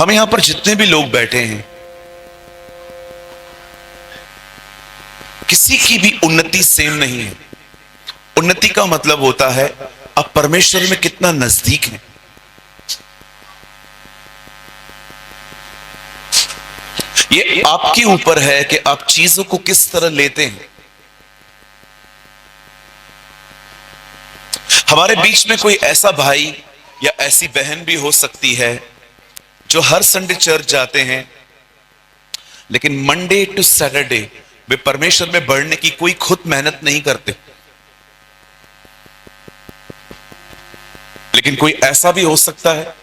हम यहां पर जितने भी लोग बैठे हैं, किसी की भी उन्नति सेम नहीं है। उन्नति का मतलब होता है आप परमेश्वर में कितना नजदीक हैं। ये आपके ऊपर है कि आप चीजों को किस तरह लेते हैं। हमारे बीच में कोई ऐसा भाई या ऐसी बहन भी हो सकती है जो हर संडे चर्च जाते हैं, लेकिन मंडे टू सैटरडे वे परमेश्वर में बढ़ने की कोई खुद मेहनत नहीं करते। लेकिन कोई ऐसा भी हो सकता है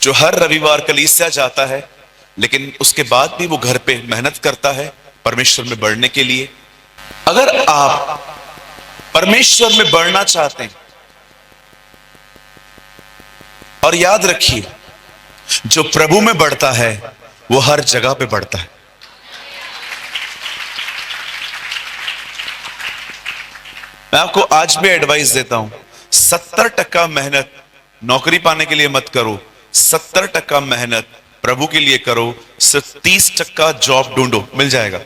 जो हर रविवार कलीसिया जाता है, लेकिन उसके बाद भी वो घर पे मेहनत करता है परमेश्वर में बढ़ने के लिए। अगर आप परमेश्वर में बढ़ना चाहते हैं, और याद रखिए जो प्रभु में बढ़ता है वो हर जगह पे बढ़ता है। मैं आपको आज भी एडवाइस देता हूं, 70% मेहनत नौकरी पाने के लिए मत करो, 70% मेहनत प्रभु के लिए करो, सिर्फ 30% जॉब ढूंढो, मिल जाएगा।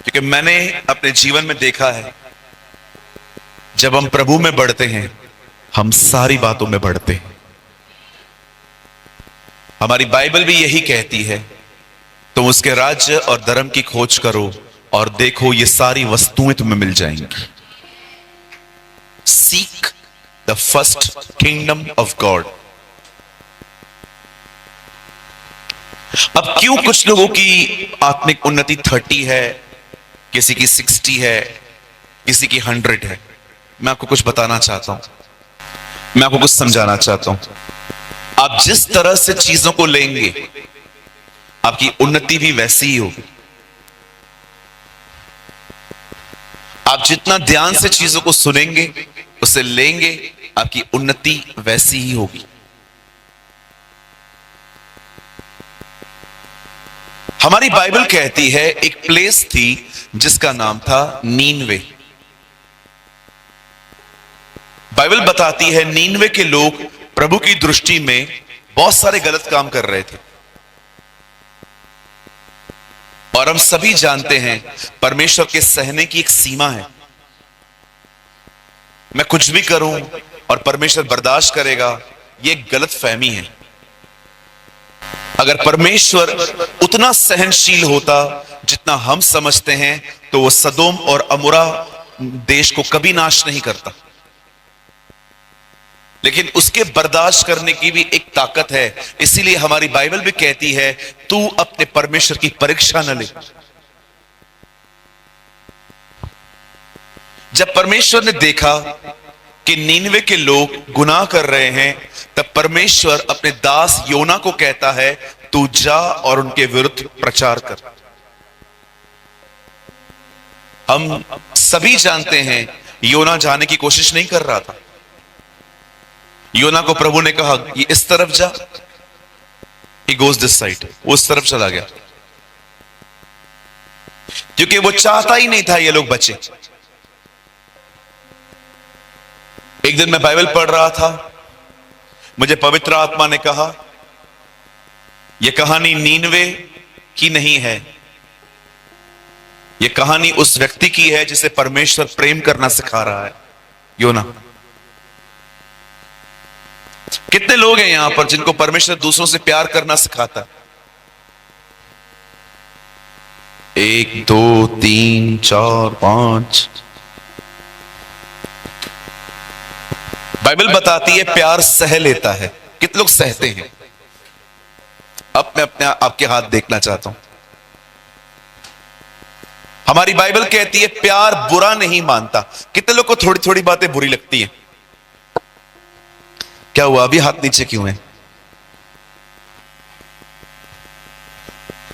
क्योंकि मैंने अपने जीवन में देखा है, जब हम प्रभु में बढ़ते हैं हम सारी बातों में बढ़ते हैं। हमारी बाइबल भी यही कहती है, तुम उसके राज्य और धर्म की खोज करो और देखो ये सारी वस्तुएं तुम्हें मिल जाएंगी। Seek the first kingdom of God. अब क्यों कुछ लोगों की आत्मिक उन्नति 30 है, किसी की 60 है, किसी की 100 है? मैं आपको कुछ बताना चाहता हूं, मैं आपको कुछ समझाना चाहता हूं। आप जिस तरह से चीजों को लेंगे आपकी उन्नति भी वैसी ही होगी। आप जितना ध्यान से चीजों को सुनेंगे, उसे लेंगे, आपकी उन्नति वैसी ही होगी। हमारी बाइबल कहती है एक प्लेस थी जिसका नाम था नीनवे। बाइबल बताती है नीनवे के लोग प्रभु की दृष्टि में बहुत सारे गलत काम कर रहे थे। और हम सभी जानते हैं परमेश्वर के सहने की एक सीमा है। मैं कुछ भी करूं और परमेश्वर बर्दाश्त करेगा, यह एक गलत फहमी है। अगर परमेश्वर उतना सहनशील होता जितना हम समझते हैं, तो वो सदोम और अमोरा देश को कभी नाश नहीं करता। लेकिन उसके बर्दाश्त करने की भी एक ताकत है। इसीलिए हमारी बाइबल भी कहती है तू अपने परमेश्वर की परीक्षा न ले। जब परमेश्वर ने देखा कि नीनवे के लोग गुनाह कर रहे हैं, तब परमेश्वर अपने दास योना को कहता है तू जा और उनके विरुद्ध प्रचार कर। हम सभी जानते हैं योना जाने की कोशिश नहीं कर रहा था। योना को प्रभु ने कहा कि इस तरफ जा, he goes this side, वो उस तरफ चला गया, क्योंकि वो चाहता ही नहीं था ये लोग बचे। एक दिन मैं बाइबल पढ़ रहा था, मुझे पवित्र आत्मा ने कहा यह कहानी नीनवे की नहीं है, यह कहानी उस व्यक्ति की है जिसे परमेश्वर प्रेम करना सिखा रहा है, योना। कितने लोग हैं यहां पर जिनको परमेश्वर दूसरों से प्यार करना सिखाता है? 1 2 3 4 5। बाइबल बताती है प्यार सह लेता है। कितने लोग सहते हैं? अब मैं अपने आपके हाथ देखना चाहता हूं। हमारी बाइबल कहती है प्यार बुरा नहीं मानता। कितने लोग को थोड़ी थोड़ी बातें बुरी लगती हैं? क्या हुआ, अभी हाथ नीचे क्यों है?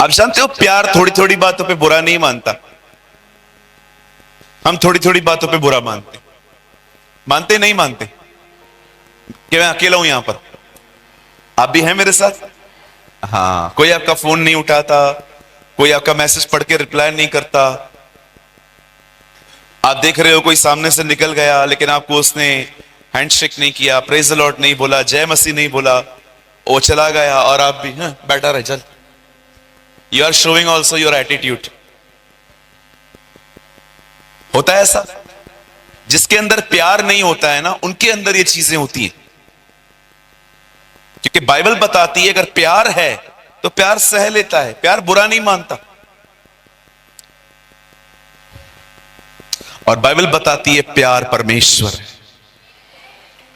आप जानते हो प्यार थोड़ी थोड़ी बातों पे बुरा नहीं मानता। हम थोड़ी थोड़ी बातों पे बुरा मानते मानते नहीं मानते कि मैं अकेला हूं यहां पर? आप भी हैं मेरे साथ? हाँ, कोई आपका फोन नहीं उठाता, कोई आपका मैसेज पढ़ के रिप्लाई नहीं करता। आप देख रहे हो कोई सामने से निकल गया, लेकिन आपको उसने हैंडशेक नहीं किया, प्रेज द लॉर्ड नहीं बोला, जय मसीह नहीं बोला, वो चला गया और आप भी बैठा रहे, चल। You are showing also your attitude. होता है ऐसा? जिसके अंदर प्यार नहीं होता है ना, उनके अंदर ये चीजें होती हैं। क्योंकि बाइबल बताती है अगर प्यार है तो प्यार सह लेता है, प्यार बुरा नहीं मानता। और बाइबल बताती है प्यार परमेश्वर है।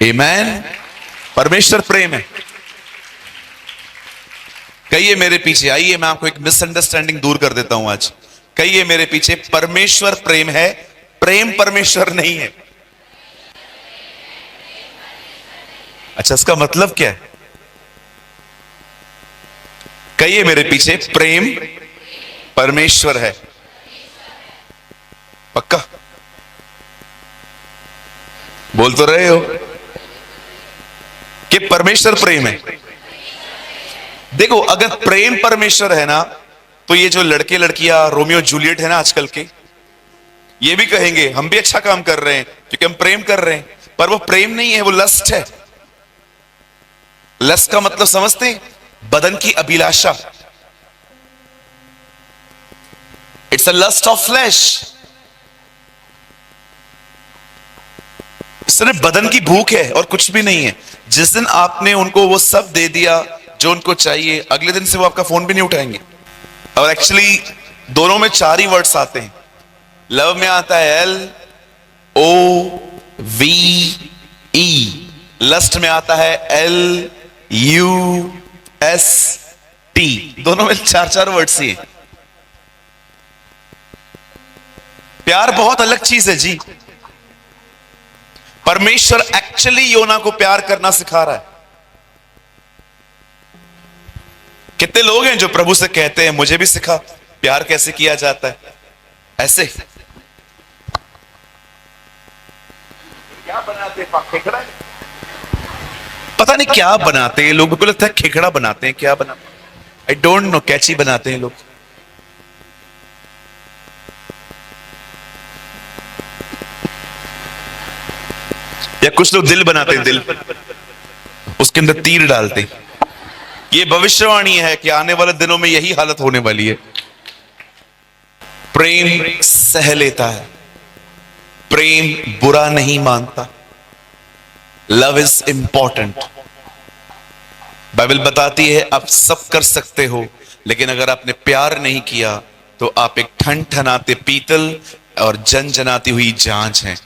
आमेन। परमेश्वर प्रेम है। कहिए मेरे पीछे, आइए मैं आपको एक मिसअंडरस्टैंडिंग दूर कर देता हूं आज। कहिए मेरे पीछे, परमेश्वर प्रेम है, प्रेम परमेश्वर नहीं है। अच्छा, इसका मतलब क्या है? कहिए मेरे पीछे, प्रेम परमेश्वर है। पक्का बोल तो रहे हो कि परमेश्वर प्रेम है। देखो, अगर प्रेम परमेश्वर है ना, तो ये जो लड़के लड़कियां रोमियो जूलियट है ना आजकल के, ये भी कहेंगे हम भी अच्छा काम कर रहे हैं क्योंकि हम प्रेम कर रहे हैं। पर वो प्रेम नहीं है, वो लस्ट है। लस्ट का मतलब समझते हैं? बदन की अभिलाषा। It's a lust of flesh. सिर्फ बदन की भूख है और कुछ भी नहीं है। जिस दिन आपने उनको वो सब दे दिया जो उनको चाहिए, अगले दिन से वो आपका फोन भी नहीं उठाएंगे। और एक्चुअली दोनों में 4 ही वर्ड्स आते हैं। लव में आता है LOVE, लस्ट में आता है LUST। दोनों में 4 वर्ड्स ही हैं। प्यार बहुत अलग चीज है जी। परमेश्वर एक्चुअली योना को प्यार करना सिखा रहा है। कितने लोग हैं जो प्रभु से कहते हैं मुझे भी सिखा प्यार कैसे किया जाता है। ऐसे क्या बनाते हैं? खेखड़ा, पता नहीं क्या बनाते हैं लोग। बिल्कुल लगता है खेखड़ा बनाते हैं। क्या बनाते हैं? I don't know. कैची बनाते हैं लोग। या कुछ लोग दिल बनाते हैं, दिल, उसके अंदर तीर डालते हैं। ये भविष्यवाणी है कि आने वाले दिनों में यही हालत होने वाली है। प्रेम सह लेता है, प्रेम बुरा नहीं मानता। Love is important. बाइबल बताती है आप सब कर सकते हो, लेकिन अगर आपने प्यार नहीं किया तो आप एक ठनठनाते पीतल और जनजनाती हुई झांझ हैं।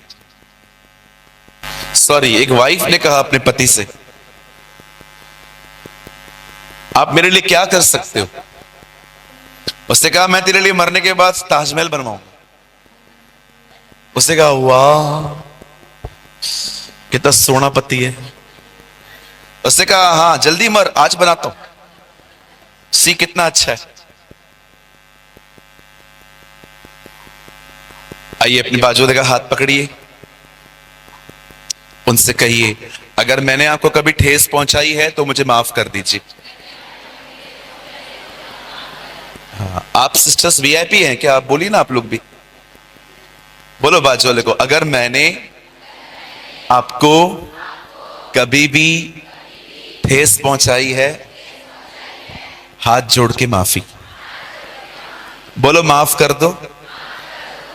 सॉरी, एक वाइफ ने कहा अपने पति से, आप मेरे लिए क्या कर सकते हो? उसने कहा मैं तेरे लिए मरने के बाद ताजमहल बनवाऊंगा। उसने कहा वाह कितना सोना पति है। उसने कहा हाँ जल्दी मर, आज बनाता हूं, सी कितना अच्छा है। आइए अपनी बाजू का हाथ पकड़िए, उनसे कहिए अगर मैंने आपको कभी ठेस पहुंचाई है तो मुझे माफ कर दीजिए। हाँ, आप सिस्टर्स वीआईपी हैं क्या? आप बोलिए ना, आप लोग भी बोलो बाजू वाले को, अगर मैंने आपको कभी भी ठेस पहुंचाई है, हाथ जोड़ के माफी बोलो, माफ कर दो,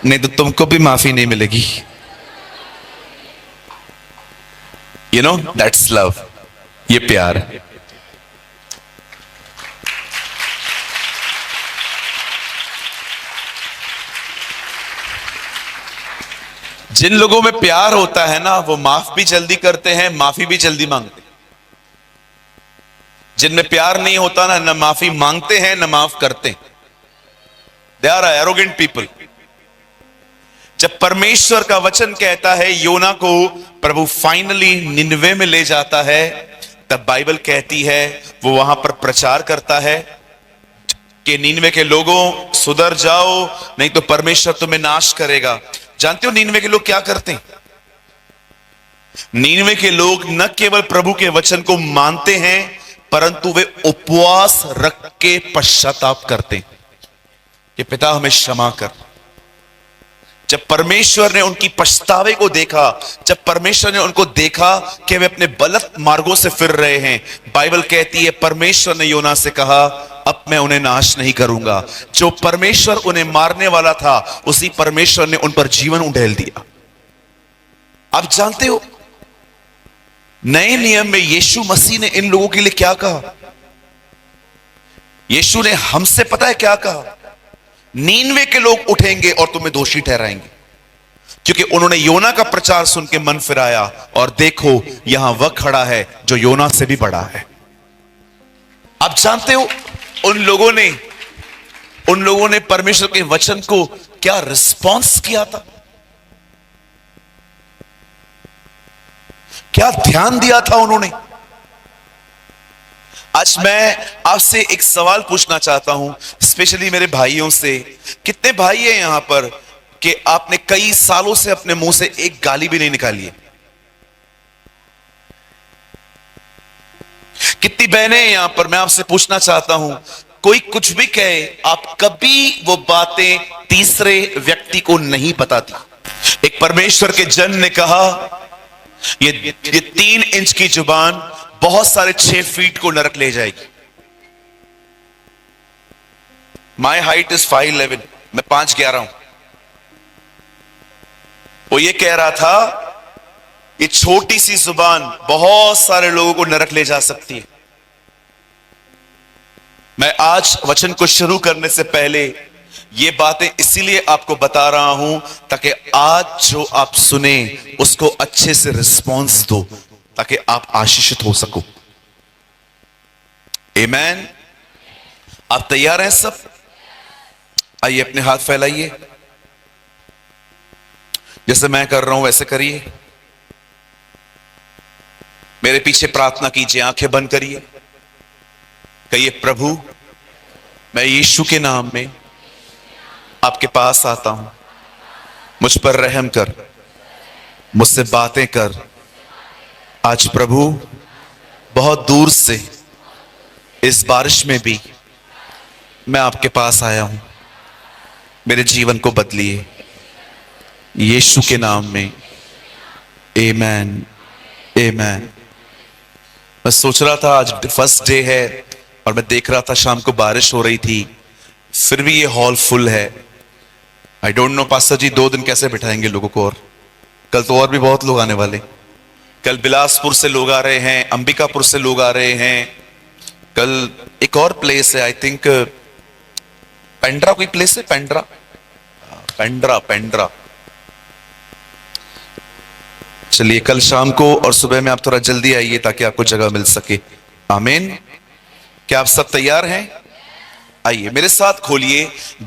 नहीं तो तुमको भी माफी नहीं मिलेगी। You know that's love. ये प्यार है। जिन लोगों में प्यार होता है ना, वो माफ भी जल्दी करते हैं, माफी भी जल्दी मांगते हैं। जिनमें प्यार नहीं होता ना, न माफी मांगते हैं न माफ करते हैं। They are arrogant people. जब परमेश्वर का वचन कहता है योना को प्रभु फाइनली निनवे में ले जाता है, तब बाइबल कहती है वो वहां पर प्रचार करता है कि निनवे के लोगों सुधर जाओ, नहीं तो परमेश्वर तुम्हें नाश करेगा। जानते हो निनवे के लोग क्या करते हैं? निनवे के लोग न केवल प्रभु के वचन को मानते हैं, परंतु वे उपवास रख के पश्चाताप करते हैं कि पिता हमें क्षमा कर, जब परमेश्वर ने उनकी पछतावे को देखा, जब परमेश्वर ने उनको देखा कि वे अपने गलत मार्गों से फिर रहे हैं, बाइबल कहती है परमेश्वर ने योना से कहा अब मैं उन्हें नाश नहीं करूंगा। जो परमेश्वर उन्हें मारने वाला था, उसी परमेश्वर ने उन पर जीवन उंडेल दिया। आप जानते हो नए नियम में यीशु मसीह ने इन लोगों के लिए क्या कहा? यीशु ने हमसे पता है क्या कहा? नीनवे के लोग उठेंगे और तुम्हें दोषी ठहराएंगे, क्योंकि उन्होंने योना का प्रचार सुन के मन फिराया, और देखो यहां वह खड़ा है जो योना से भी बड़ा है। आप जानते हो उन लोगों ने परमेश्वर के वचन को क्या रिस्पॉन्स किया था, क्या ध्यान दिया था उन्होंने। आज मैं आपसे एक सवाल पूछना चाहता हूं, स्पेशली मेरे भाइयों से। कितने भाई हैं यहां पर कि आपने कई सालों से अपने मुंह से एक गाली भी नहीं निकाली है? कितनी बहनें हैं यहां पर? मैं आपसे पूछना चाहता हूं, कोई कुछ भी कहे, आप कभी वो बातें तीसरे व्यक्ति को नहीं बताती। एक परमेश्वर के जन ने कहा ये 3 इंच की जुबान बहुत सारे 6 फीट को नरक ले जाएगी। माई हाइट इज 5'11", मैं 5'11" हूं। वो ये कह रहा था ये छोटी सी जुबान बहुत सारे लोगों को नरक ले जा सकती है। मैं आज वचन को शुरू करने से पहले ये बातें इसीलिए आपको बता रहा हूं ताकि आज जो आप सुने उसको अच्छे से रिस्पॉन्स दो, ताकि आप आशीषित हो सको। आमीन। आप तैयार हैं सब? आइए अपने हाथ फैलाइए, जैसे मैं कर रहा हूं वैसे करिए। मेरे पीछे प्रार्थना कीजिए, आंखें बंद करिए। कहिए प्रभु मैं यीशु के नाम में आपके पास आता हूं, मुझ पर रहम कर, मुझसे बातें कर। आज प्रभु बहुत दूर से इस बारिश में भी मैं आपके पास आया हूं, मेरे जीवन को बदलिए यीशु के नाम में। आमीन आमीन। मैं सोच रहा था आज फर्स्ट डे है और मैं देख रहा था शाम को बारिश हो रही थी, फिर भी ये हॉल फुल है। आई डोंट नो पास्टर जी 2 दिन कैसे बिठाएंगे लोगों को, और कल तो और भी बहुत लोग आने वाले। कल बिलासपुर से लोग आ रहे हैं, अंबिकापुर से लोग आ रहे हैं, कल एक और प्लेस है, आई थिंक पेंड्रा कोई प्लेस है, पेंड्रा। चलिए कल शाम को और सुबह में आप थोड़ा जल्दी आइए ताकि आपको जगह मिल सके। आमीन। क्या आप सब तैयार हैं? आइए मेरे साथ खोलिए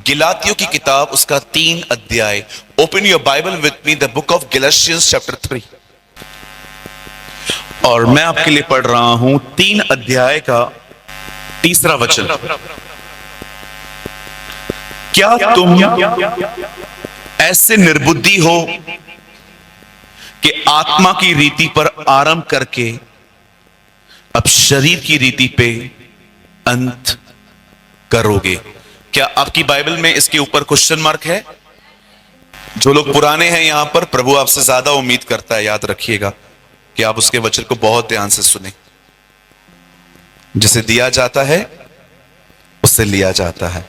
गलातियों की किताब, उसका 3 अध्याय। Open your Bible with me, the book of Galatians chapter 3। और मैं आपके लिए पढ़ रहा हूं 3 अध्याय का 3रा वचन। क्या तुम ऐसे निर्बुद्धि हो कि आत्मा की रीति पर आरंभ करके अब शरीर की रीति पे अंत करोगे? क्या आपकी बाइबल में इसके ऊपर क्वेश्चन मार्क है? जो लोग पुराने हैं यहां पर, प्रभु आपसे ज्यादा उम्मीद करता है, याद रखिएगा कि आप उसके वचन को बहुत ध्यान से सुने। जिसे दिया जाता है उससे लिया जाता है।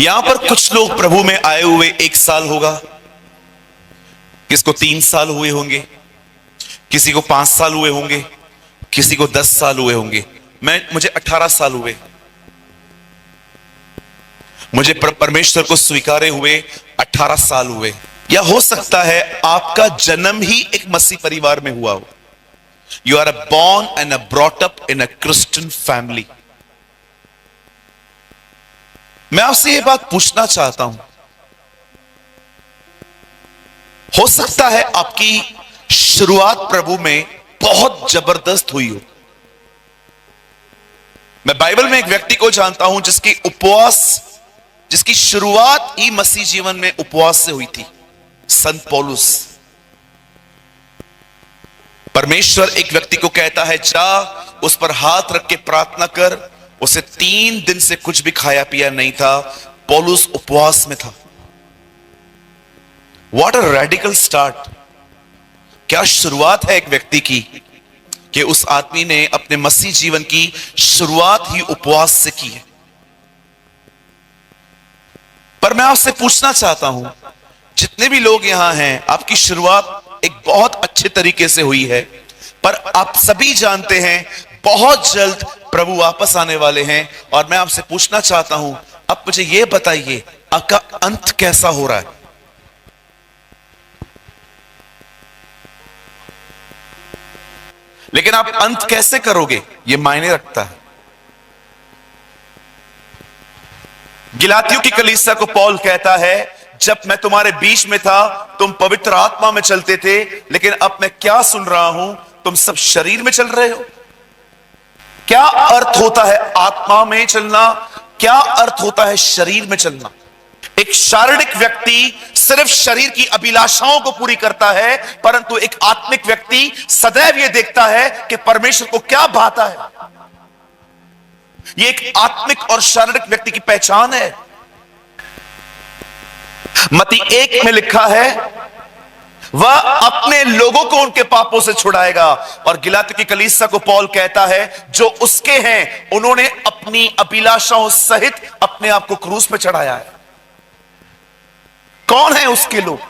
यहां पर कुछ लोग प्रभु में आए हुए 1 साल होगा, किसको 3 साल हुए होंगे, किसी को 5 साल हुए होंगे, किसी को 10 साल हुए होंगे। मुझे 18 साल हुए। मुझे परमेश्वर को स्वीकारे हुए 18 साल हुए। या हो सकता है आपका जन्म ही एक मसीह परिवार में हुआ हो। You are born and brought up in a Christian family। मैं आपसे ये बात पूछना चाहता हूं, हो सकता है आपकी शुरुआत प्रभु में बहुत जबरदस्त हुई हो। मैं बाइबल में एक व्यक्ति को जानता हूं जिसकी शुरुआत ही मसीह जीवन में उपवास से हुई थी, संत पौलुस। परमेश्वर एक व्यक्ति को कहता है जा उस पर हाथ रख के प्रार्थना कर। उसे 3 दिन से कुछ भी खाया पिया नहीं था, पौलुस उपवास में था। What a radical start. क्या शुरुआत है एक व्यक्ति की कि उस आदमी ने अपने मसीह जीवन की शुरुआत ही उपवास से की है। पर मैं आपसे पूछना चाहता हूं, जितने भी लोग यहां हैं, आपकी शुरुआत एक बहुत अच्छे तरीके से हुई है, पर आप सभी जानते हैं बहुत जल्द प्रभु वापस आने वाले हैं। और मैं आपसे पूछना चाहता हूं, अब मुझे यह बताइए आपका अंत कैसा हो रहा है। लेकिन आप अंत कैसे करोगे यह मायने रखता है। गिलातियों की कलीसिया को पौल कहता है, जब मैं तुम्हारे बीच में था तुम पवित्र आत्मा में चलते थे, लेकिन अब मैं क्या सुन रहा हूं, तुम सब शरीर में चल रहे हो। क्या अर्थ होता है आत्मा में चलना, क्या अर्थ होता है शरीर में चलना। एक शारीरिक व्यक्ति सिर्फ शरीर की अभिलाषाओं को पूरी करता है, परंतु एक आत्मिक व्यक्ति सदैव यह देखता है कि परमेश्वर को क्या भाता है। यह एक आत्मिक और शारीरिक व्यक्ति की पहचान है। मत्ती 1 में लिखा है, वह अपने लोगों को उनके पापों से छुड़ाएगा। और गिलातियों की कलीसिया को पौल कहता है, जो उसके हैं उन्होंने अपनी अभिलाषाओं सहित अपने आप को क्रूस पर चढ़ाया है। कौन है उसके लोग?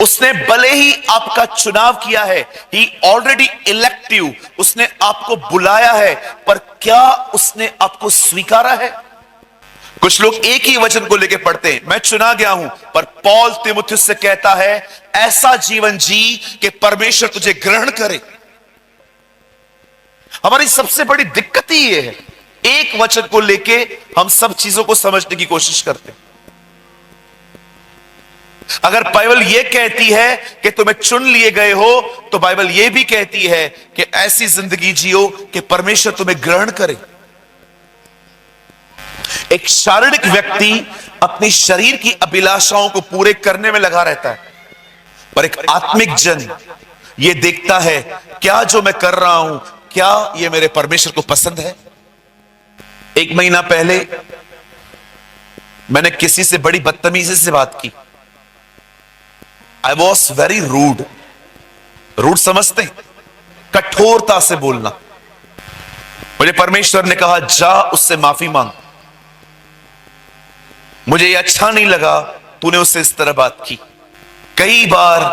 उसने भले ही आपका चुनाव किया है, ही ऑलरेडी इलेक्टिव, उसने आपको बुलाया है, पर क्या उसने आपको स्वीकारा है। कुछ लोग एक ही वचन को लेकर पढ़ते हैं, मैं चुना गया हूं, पर पौल तीमुथियुस से कहता है, ऐसा जीवन जी कि परमेश्वर तुझे ग्रहण करे। हमारी सबसे बड़ी दिक्कत ही यह है, एक वचन को लेके हम सब चीजों को समझने की कोशिश करते हैं। अगर बाइबल यह कहती है कि तुम्हें चुन लिए गए हो, तो बाइबल यह भी कहती है कि ऐसी जिंदगी जियो कि परमेश्वर तुम्हें ग्रहण करे। एक शारीरिक व्यक्ति अपनी शरीर की अभिलाषाओं को पूरे करने में लगा रहता है, पर एक आत्मिक जन ये देखता है, क्या जो मैं कर रहा हूं, क्या ये मेरे परमेश्वर को पसंद है। 1 महीना पहले मैंने किसी से बड़ी बदतमीजी से बात की। I was very rude. Rude समझते हैं? कठोरता से बोलना। मुझे परमेश्वर ने कहा, जा उससे माफी मांग। मुझे ये अच्छा नहीं लगा तूने उससे इस तरह बात की। कई बार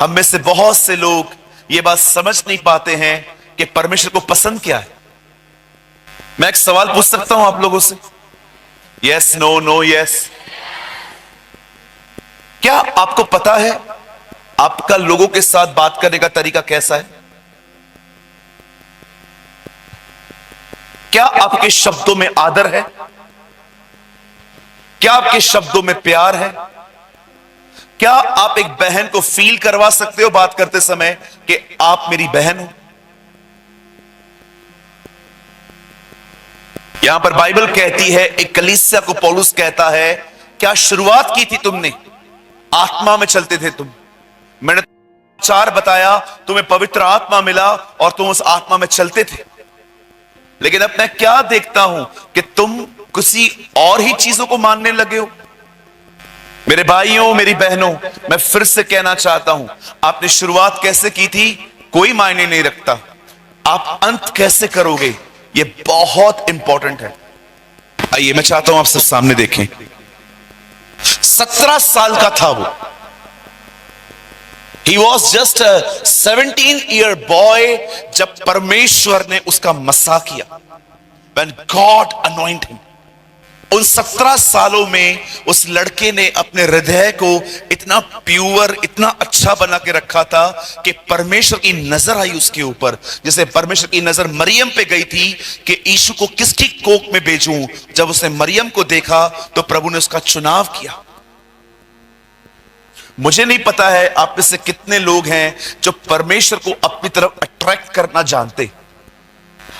हम में से बहुत से लोग ये बात समझ नहीं पाते हैं कि परमेश्वर को पसंद क्या है। मैं एक सवाल पूछ सकता हूं आप लोगों से? Yes, no, no, yes. क्या आपको पता है आपका लोगों के साथ बात करने का तरीका कैसा है? क्या आपके शब्दों में आदर है? क्या आपके शब्दों में प्यार है? क्या आप एक बहन को फील करवा सकते हो बात करते समय कि आप मेरी बहन हो? यहां पर बाइबल कहती है, एक कलीसिया को पौलुस कहता है, क्या शुरुआत की थी तुमने? आत्मा में चलते थे तुम। मैंने 4 बताया, तुम्हें पवित्र आत्मा मिला और तुम उस आत्मा में चलते थे। लेकिन अब मैं क्या देखता हूं कि तुम किसी और ही चीजों को मानने लगे हो। मेरे भाइयों, मेरी बहनों, मैं फिर से कहना चाहता हूं, आपने शुरुआत कैसे की थी कोई मायने नहीं रखता, आप अंत कैसे करोगे ये बहुत इंपॉर्टेंट है। आइए, मैं चाहता हूं आप सब सामने देखें। 17 साल का था वो। He was just a 17-year boy जब परमेश्वर ने उसका मसा किया। When God anointed him। उन 17 सालों में उस लड़के ने अपने हृदय को इतना प्योर, इतना अच्छा बना के रखा था कि परमेश्वर की नजर आई उसके ऊपर। जैसे परमेश्वर की नजर मरियम पे गई थी कि यीशु को किसकी कोख में भेजूं। जब उसने मरियम को देखा तो प्रभु ने उसका चुनाव किया। मुझे नहीं पता है आप में से कितने लोग हैं जो परमेश्वर को अपनी तरफ अट्रैक्ट करना जानते।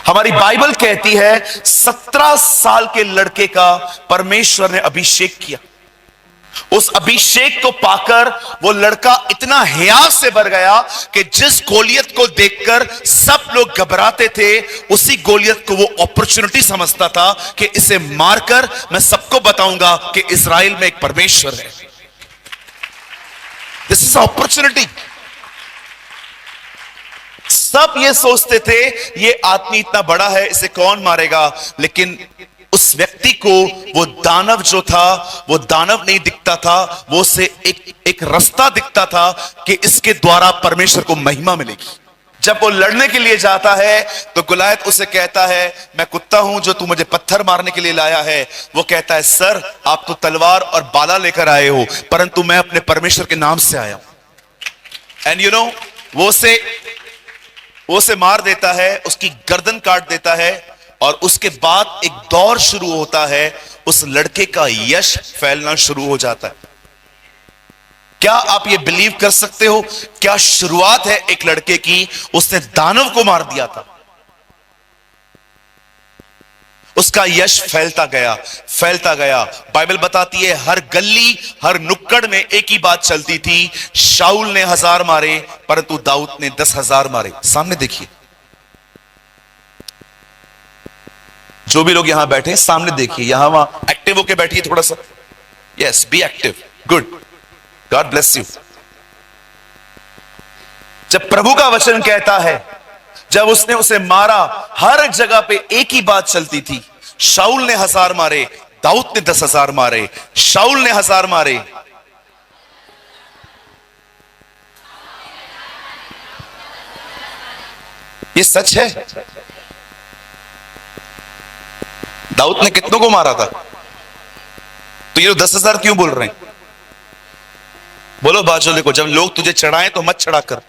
हमारी बाइबल कहती है 17 साल के लड़के का परमेश्वर ने अभिषेक किया। उस अभिषेक को पाकर वो लड़का इतना हया से भर गया कि जिस गोलियत को देखकर सब लोग घबराते थे, उसी गोलियत को वो अपॉर्चुनिटी समझता था कि इसे मारकर मैं सबको बताऊंगा कि इस्राएल में एक परमेश्वर है। Miss opportunity. सब ये सोचते थे ये आदमी इतना बड़ा है, इसे कौन मारेगा, लेकिन उस व्यक्ति को वो दानव जो था, वो दानव नहीं दिखता था, वो से एक रास्ता दिखता था कि इसके द्वारा परमेश्वर को महिमा मिलेगी। जब वो लड़ने के लिए जाता है तो गुलायत उसे कहता है, मैं कुत्ता हूं जो तू मुझे पत्थर मारने के लिए लाया है। वो कहता है, सर आप तो तलवार और बाला लेकर आए हो, परंतु मैं अपने परमेश्वर के नाम से आया हूं। एंड यू नो, वो उसे मार देता है, उसकी गर्दन काट देता है, और उसके बाद एक दौर शुरू होता है, उस लड़के का यश फैलना शुरू हो जाता है। क्या आप ये बिलीव कर सकते हो? क्या शुरुआत है एक लड़के की, उसने दानव को मार दिया था, उसका यश फैलता गया, फैलता गया। बाइबल बताती है हर गली, हर नुक्कड़ में एक ही बात चलती थी, शाऊल ने 1000 मारे परंतु दाऊद ने 10,000 मारे। सामने देखिए, जो भी लोग यहां बैठे सामने देखिए, यहां वहां एक्टिव होके बैठिए थोड़ा सा। Yes, be active, good, God bless you. जब प्रभु का वचन कहता है, जब उसने उसे मारा, हर जगह पे एक ही बात चलती थी, शाऊल ने 1000 मारे, दाऊद ने 10,000 मारे, शाऊल ने 1000 मारे। ये सच है। दाऊद ने कितनों को मारा था? तो ये 10,000 क्यों बोल रहे हैं? बोलो बाजू को, जब लोग तुझे चढ़ाएं तो मत चढ़ा कर।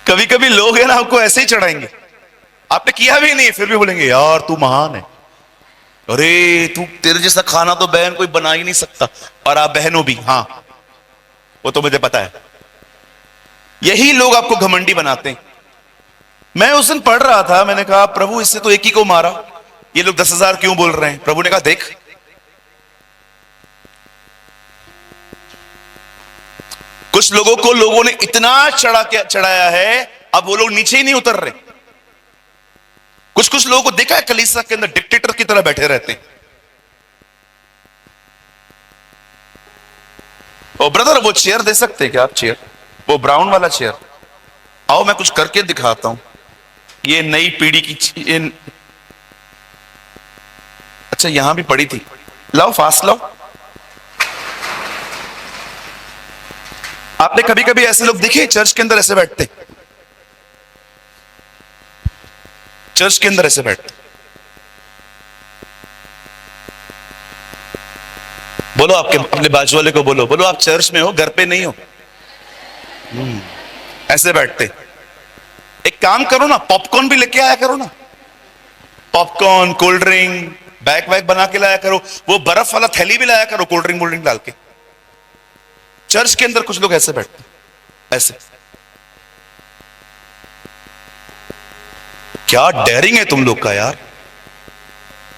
कभी कभी लोग है ना आपको ऐसे ही चढ़ाएंगे, आपने किया भी नहीं फिर भी बोलेंगे यार तू महान है, अरे तू, तेरे जैसा खाना तो बहन कोई बना ही नहीं सकता, और आप बहनों भी, हाँ वो तो मुझे पता है। यही लोग आपको घमंडी बनाते हैं। मैं उस दिन पढ़ रहा था, मैंने कहा प्रभु इससे तो एक ही को मारा, ये लोग 10,000 क्यों बोल रहे हैं? प्रभु ने कहा देख, कुछ लोगों को लोगों ने इतना चढ़ाया है, अब वो लोग नीचे ही नहीं उतर रहे। कुछ लोगों को देखा है कलीसिया के अंदर डिक्टेटर की तरह बैठे रहते हैं। ओ ब्रदर, वो चेयर दे सकते हैं क्या आप? चेयर, वो ब्राउन वाला चेयर, आओ मैं कुछ करके दिखाता हूं। ये नई पीढ़ी की अच्छा यहां भी पड़ी थी, लाओ फास्ट लाओ। आपने कभी कभी ऐसे लोग देखे चर्च के अंदर ऐसे बैठते? चर्च के अंदर ऐसे बैठते। बोलो आपके अपने बाजू वाले को बोलो, बोलो आप चर्च में हो, घर पे नहीं हो। ऐसे बैठते। एक काम करो ना, पॉपकॉर्न भी लेके आया करो ना, पॉपकॉर्न, कोल्ड ड्रिंक, बैग वैग बना के लाया करो, वो बर्फ वाला थैली भी लाया करो, कोल्ड ड्रिंक डाल के। चर्च के अंदर कुछ लोग ऐसे बैठते, ऐसे। क्या डेयरिंग है तुम लोग का यार,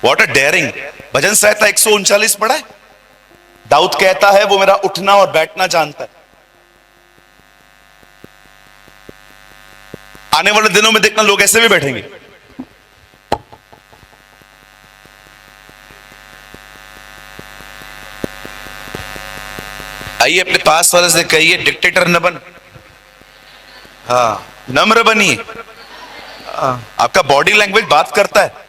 व्हाट अ डेयरिंग। भजन संहिता 139 पढ़ा है? दाऊद कहता है वो मेरा उठना और बैठना जानता है। आने वाले दिनों में देखना लोग ऐसे भी बैठेंगे। आइए अपने पास वाले से कहिए डिक्टेटर न बन, हाँ नम्र बनिए। आपका बॉडी लैंग्वेज बात करता है।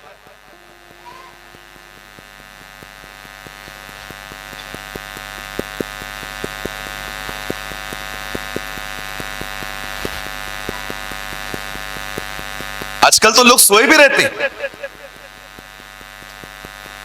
आजकल तो लोग सोए भी रहते हैं।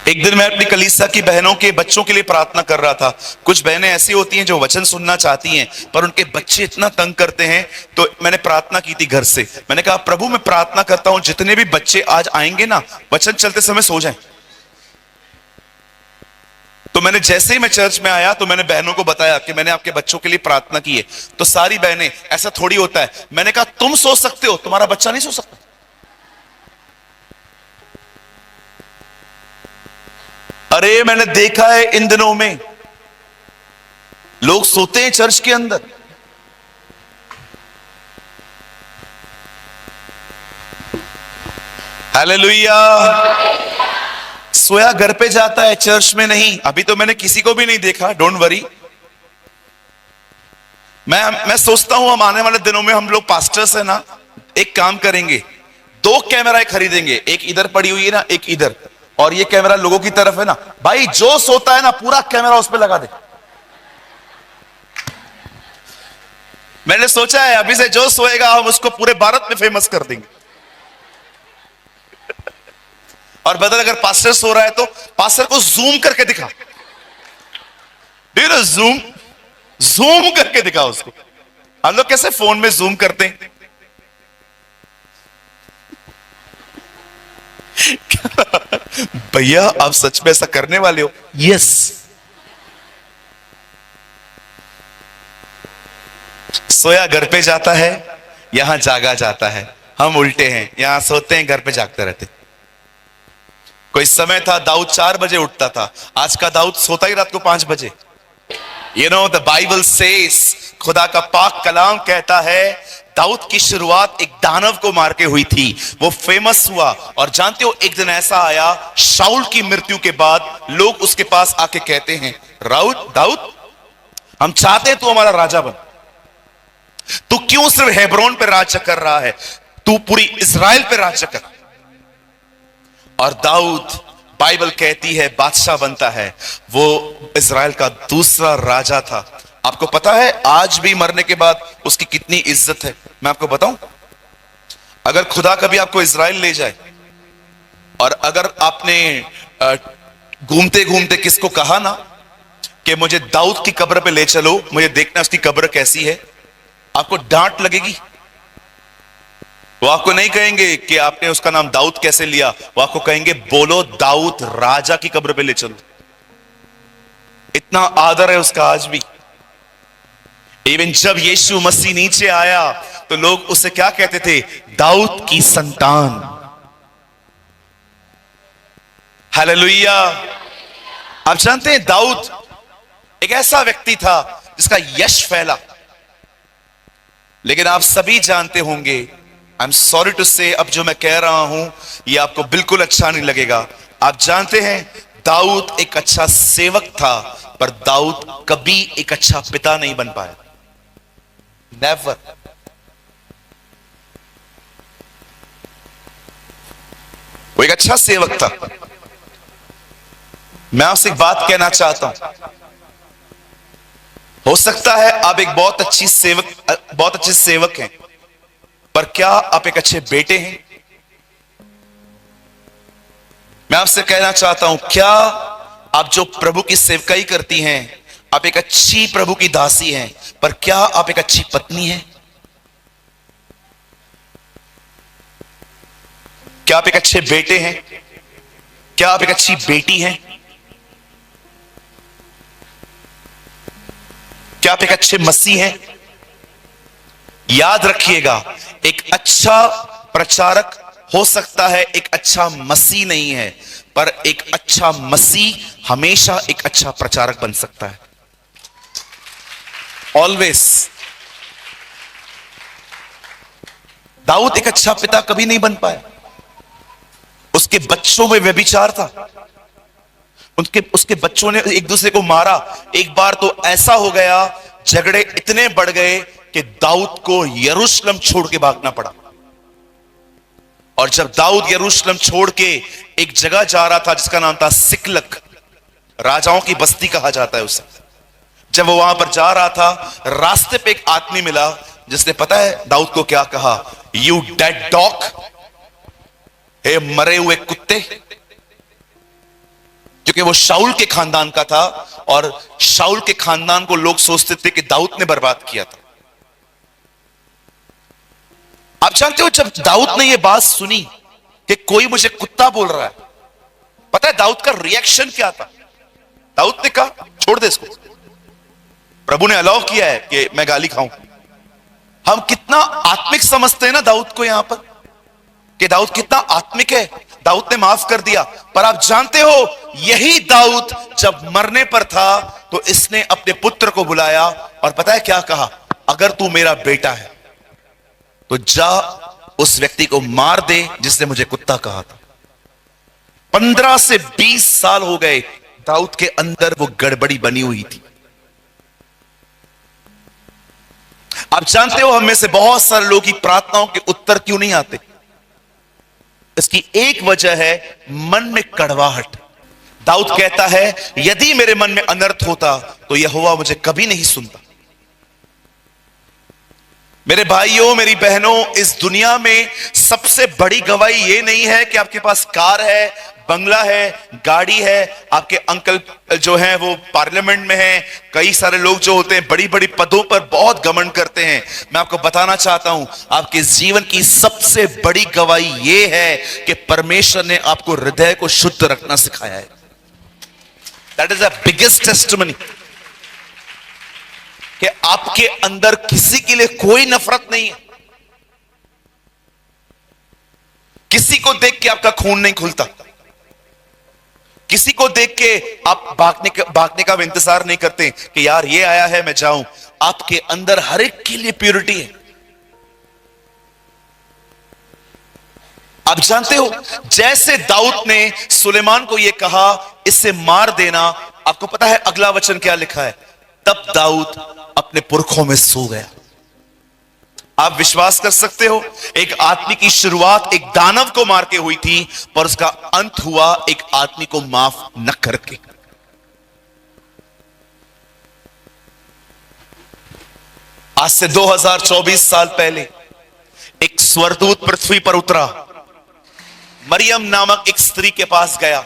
एक दिन मैं अपनी कलीसिया की बहनों के बच्चों के लिए प्रार्थना कर रहा था। कुछ बहनें ऐसी होती हैं जो वचन सुनना चाहती हैं पर उनके बच्चे इतना तंग करते हैं, तो मैंने प्रार्थना की थी घर से। मैंने कहा प्रभु मैं प्रार्थना करता हूं जितने भी बच्चे आज आएंगे ना, वचन चलते समय सो जाएं। तो मैंने जैसे ही मैं चर्च में आया तो मैंने बहनों को बताया कि मैंने आपके बच्चों के लिए प्रार्थना की है। तो सारी बहनें, ऐसा थोड़ी होता है। मैंने कहा तुम सो सकते हो, तुम्हारा बच्चा नहीं सो सकता। अरे मैंने देखा है इन दिनों में लोग सोते हैं चर्च के अंदर। हालेलुया। सोया घर पे जाता है, चर्च में नहीं। अभी तो मैंने किसी को भी नहीं देखा, डोंट वरी। मैं सोचता हूं हम आने वाले दिनों में, हम लोग पास्टर्स है ना, एक काम करेंगे, 2 कैमरा खरीदेंगे, एक इधर पड़ी हुई है ना, एक इधर, और ये कैमरा लोगों की तरफ है ना। भाई जो सोता है ना, पूरा कैमरा उस पर लगा दे। मैंने सोचा है अभी से जो सोएगा हम उसको पूरे भारत में फेमस कर देंगे। और बदल अगर पास्टर सो रहा है तो पास्टर को जूम करके दिखा, जूम जूम करके दिखा उसको। हम लोग कैसे फोन में जूम करते हैं। भैया आप सच में ऐसा करने वाले हो? यस। सोया घर पे जाता है, यहां जागा जाता है। हम उल्टे हैं, यहां सोते हैं, घर पे जागते रहते। कोई समय था दाऊद 4 बजे उठता था, आज का दाऊद सोता ही रात को 5 बजे। You know the Bible says, खुदा का पाक कलाम कहता है दाऊद की शुरुआत एक दानव को मार के हुई थी, वो फेमस हुआ। और जानते हो एक दिन ऐसा आया, शाऊल की मृत्यु के बाद लोग उसके पास आके कहते हैं, दाऊद हम चाहते हैं तू हमारा राजा बन। तू क्यों सिर्फ हेब्रोन पे राज्य कर रहा है, तू पूरी इज़राइल पे राज्य कर। और दाऊद, बाइबल कहती है, बादशाह बनता है। वो इज़राइल का दूसरा राजा था। आपको पता है आज भी मरने के बाद उसकी कितनी इज्जत है? मैं आपको बताऊं, अगर खुदा कभी आपको इज़राइल ले जाए, और अगर आपने घूमते घूमते किसको कहा ना कि मुझे दाऊद की कब्र पे ले चलो, मुझे देखना उसकी कब्र कैसी है, आपको डांट लगेगी। वो आपको नहीं कहेंगे कि आपने उसका नाम दाऊद कैसे लिया, वो आपको कहेंगे बोलो दाऊद राजा की कब्र पे ले चलो। इतना आदर है उसका आज भी। इवन जब यीशु मसीह नीचे आया तो लोग उसे क्या कहते थे? दाऊद की संतान। हालेलुया। आप जानते हैं दाऊद एक ऐसा व्यक्ति था जिसका यश फैला, लेकिन आप सभी जानते होंगे, आई एम सॉरी टू से, अब जो मैं कह रहा हूं ये आपको बिल्कुल अच्छा नहीं लगेगा। आप जानते हैं दाऊद एक अच्छा सेवक था, पर दाऊद कभी एक अच्छा पिता नहीं बन पाया। नेवर। वो एक अच्छा सेवक था। मैं आपसे एक बात कहना चाहता हूं, हो सकता है आप एक बहुत अच्छे सेवक हैं, पर क्या आप एक अच्छे बेटे हैं? मैं आपसे कहना चाहता हूं, क्या आप जो प्रभु की सेवकाई करती हैं, आप एक अच्छी प्रभु की दासी हैं, पर क्या आप एक अच्छी पत्नी हैं? क्या आप एक अच्छे बेटे हैं? क्या आप एक अच्छी बेटी हैं? क्या आप एक अच्छे मसीह हैं? याद रखिएगा, एक अच्छा प्रचारक हो सकता है, एक अच्छा मसीह नहीं है, पर एक अच्छा मसीह हमेशा एक अच्छा प्रचारक बन सकता है। ऑलवेज। दाऊद एक अच्छा पिता कभी नहीं बन पाया। उसके बच्चों में व्यभिचार था, उसके बच्चों ने एक दूसरे को मारा। एक बार तो ऐसा हो गया, झगड़े इतने बढ़ गए कि दाऊद को यरूशलेम छोड़ के भागना पड़ा। और जब दाऊद यरूशलेम छोड़ के एक जगह जा रहा था जिसका नाम था सिकलग, राजाओं की बस्ती कहा जाता है उसे, जब वो वहां पर जा रहा था, रास्ते पे एक आदमी मिला जिसने पता है दाऊद को क्या कहा? यू डेड डॉग, हे मरे हुए कुत्ते। क्योंकि वो शाऊल के खानदान का था, और शाऊल के खानदान को लोग सोचते थे कि दाऊद ने बर्बाद किया था। आप जानते हो जब दाऊद ने यह बात सुनी कि कोई मुझे कुत्ता बोल रहा है, पता है दाऊद का रिएक्शन क्या था? दाऊद ने कहा छोड़ दे इसको, प्रभु ने अलाउ किया है कि मैं गाली खाऊं। हम कितना आत्मिक समझते हैं ना दाऊद को यहां पर, कि दाऊद कितना आत्मिक है, दाऊद ने माफ कर दिया। पर आप जानते हो यही दाऊद जब मरने पर था तो इसने अपने पुत्र को बुलाया और पता है क्या कहा? अगर तू मेरा बेटा है तो जा उस व्यक्ति को मार दे जिसने मुझे कुत्ता कहा था। 15 से 20 साल हो गए दाऊद के अंदर वो गड़बड़ी बनी हुई थी। आप जानते हो हम में से बहुत सारे लोग की प्रार्थनाओं के उत्तर क्यों नहीं आते? इसकी एक वजह है मन में कड़वाहट। दाऊद कहता है यदि मेरे मन में अनर्थ होता तो यहोवा मुझे कभी नहीं सुनता। मेरे भाइयों, मेरी बहनों, इस दुनिया में सबसे बड़ी गवाही यह नहीं है कि आपके पास कार है, बंगला है, गाड़ी है, आपके अंकल जो हैं वो पार्लियामेंट में हैं। कई सारे लोग जो होते हैं बड़ी बड़ी पदों पर बहुत घमंड करते हैं। मैं आपको बताना चाहता हूं आपके जीवन की सबसे बड़ी गवाही यह है कि परमेश्वर ने आपको हृदय को शुद्ध रखना सिखाया है। That is the biggest testimony कि आपके अंदर किसी के लिए कोई नफरत नहीं है। किसी को देख के आपका खून नहीं खुलता, किसी को देख के आप भागने का इंतजार नहीं करते कि यार ये आया है मैं जाऊं। आपके अंदर हर एक के लिए प्योरिटी है। आप जानते हो जैसे दाऊद ने सुलेमान को यह कहा इसे मार देना, आपको पता है अगला वचन क्या लिखा है? तब दाऊद अपने पुरखों में सो गया। आप विश्वास कर सकते हो एक आदमी की शुरुआत एक दानव को मार के हुई थी, पर उसका अंत हुआ एक आदमी को माफ न करके। आज से 2024 साल पहले एक स्वर्गदूत पृथ्वी पर उतरा, मरियम नामक एक स्त्री के पास गया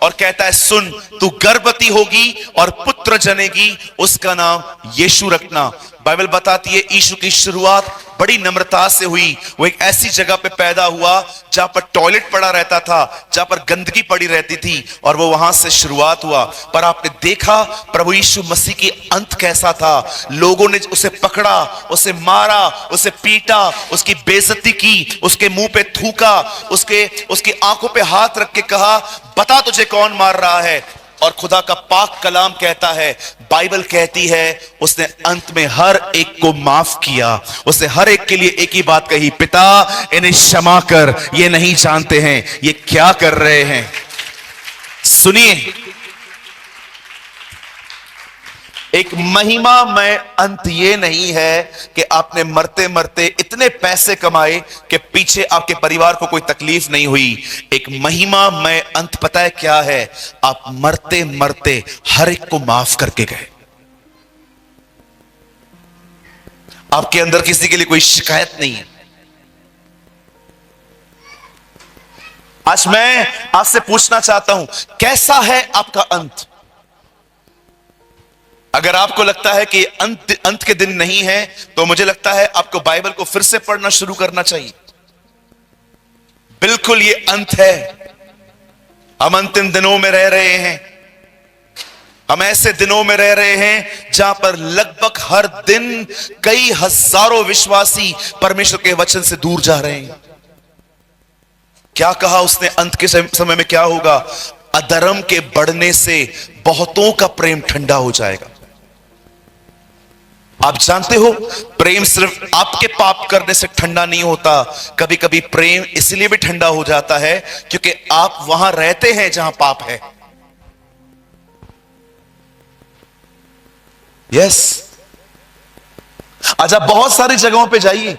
और कहता है सुन, तू गर्भवती होगी और पुत्र जनेगी, उसका नाम यीशु रखना। बाइबल बताती है यीशु की शुरुआत बड़ी नम्रता से हुई। वो एक ऐसी जगह पे पैदा हुआ जहां पर टॉयलेट पड़ा रहता था, जहां पर गंदगी पड़ी रहती थी, और वो वहां से शुरुआत हुआ। पर आपने देखा प्रभु यीशु मसीह की अंत कैसा था? लोगों ने उसे पकड़ा, उसे मारा, उसे पीटा, उसकी बेइज्जती की, उसके मुंह पे थूका, उसकी आंखों पे हाथ रख के कहा बता तुझे कौन मार रहा है। और खुदा का पाक कलाम कहता है, बाइबल कहती है उसने अंत में हर एक को माफ किया। उसने हर एक के लिए एक ही बात कही, पिता इन्हें क्षमा कर, ये नहीं जानते हैं ये क्या कर रहे हैं। सुनिए, एक महिमामय अंत ये नहीं है कि आपने मरते मरते इतने पैसे कमाए कि पीछे आपके परिवार को कोई तकलीफ नहीं हुई। एक महिमामय अंत पता है क्या है? आप मरते मरते हर एक को माफ करके गए। आपके अंदर किसी के लिए कोई शिकायत नहीं है। आज मैं आपसे पूछना चाहता हूं कैसा है आपका अंत? अगर आपको लगता है कि अंत के दिन नहीं है तो मुझे लगता है आपको बाइबल को फिर से पढ़ना शुरू करना चाहिए। बिल्कुल ये अंत है। हम अंतिम दिनों में रह रहे हैं। हम ऐसे दिनों में रह रहे हैं जहां पर लगभग हर दिन कई हजारों विश्वासी परमेश्वर के वचन से दूर जा रहे हैं। क्या कहा उसने? अंत के समय में क्या होगा? अधर्म के बढ़ने से बहुतों का प्रेम ठंडा हो जाएगा। आप जानते हो प्रेम सिर्फ आपके पाप करने से ठंडा नहीं होता। कभी कभी प्रेम इसलिए भी ठंडा हो जाता है क्योंकि आप वहां रहते हैं जहां पाप है। यस, आज आप बहुत सारी जगहों पे जाइए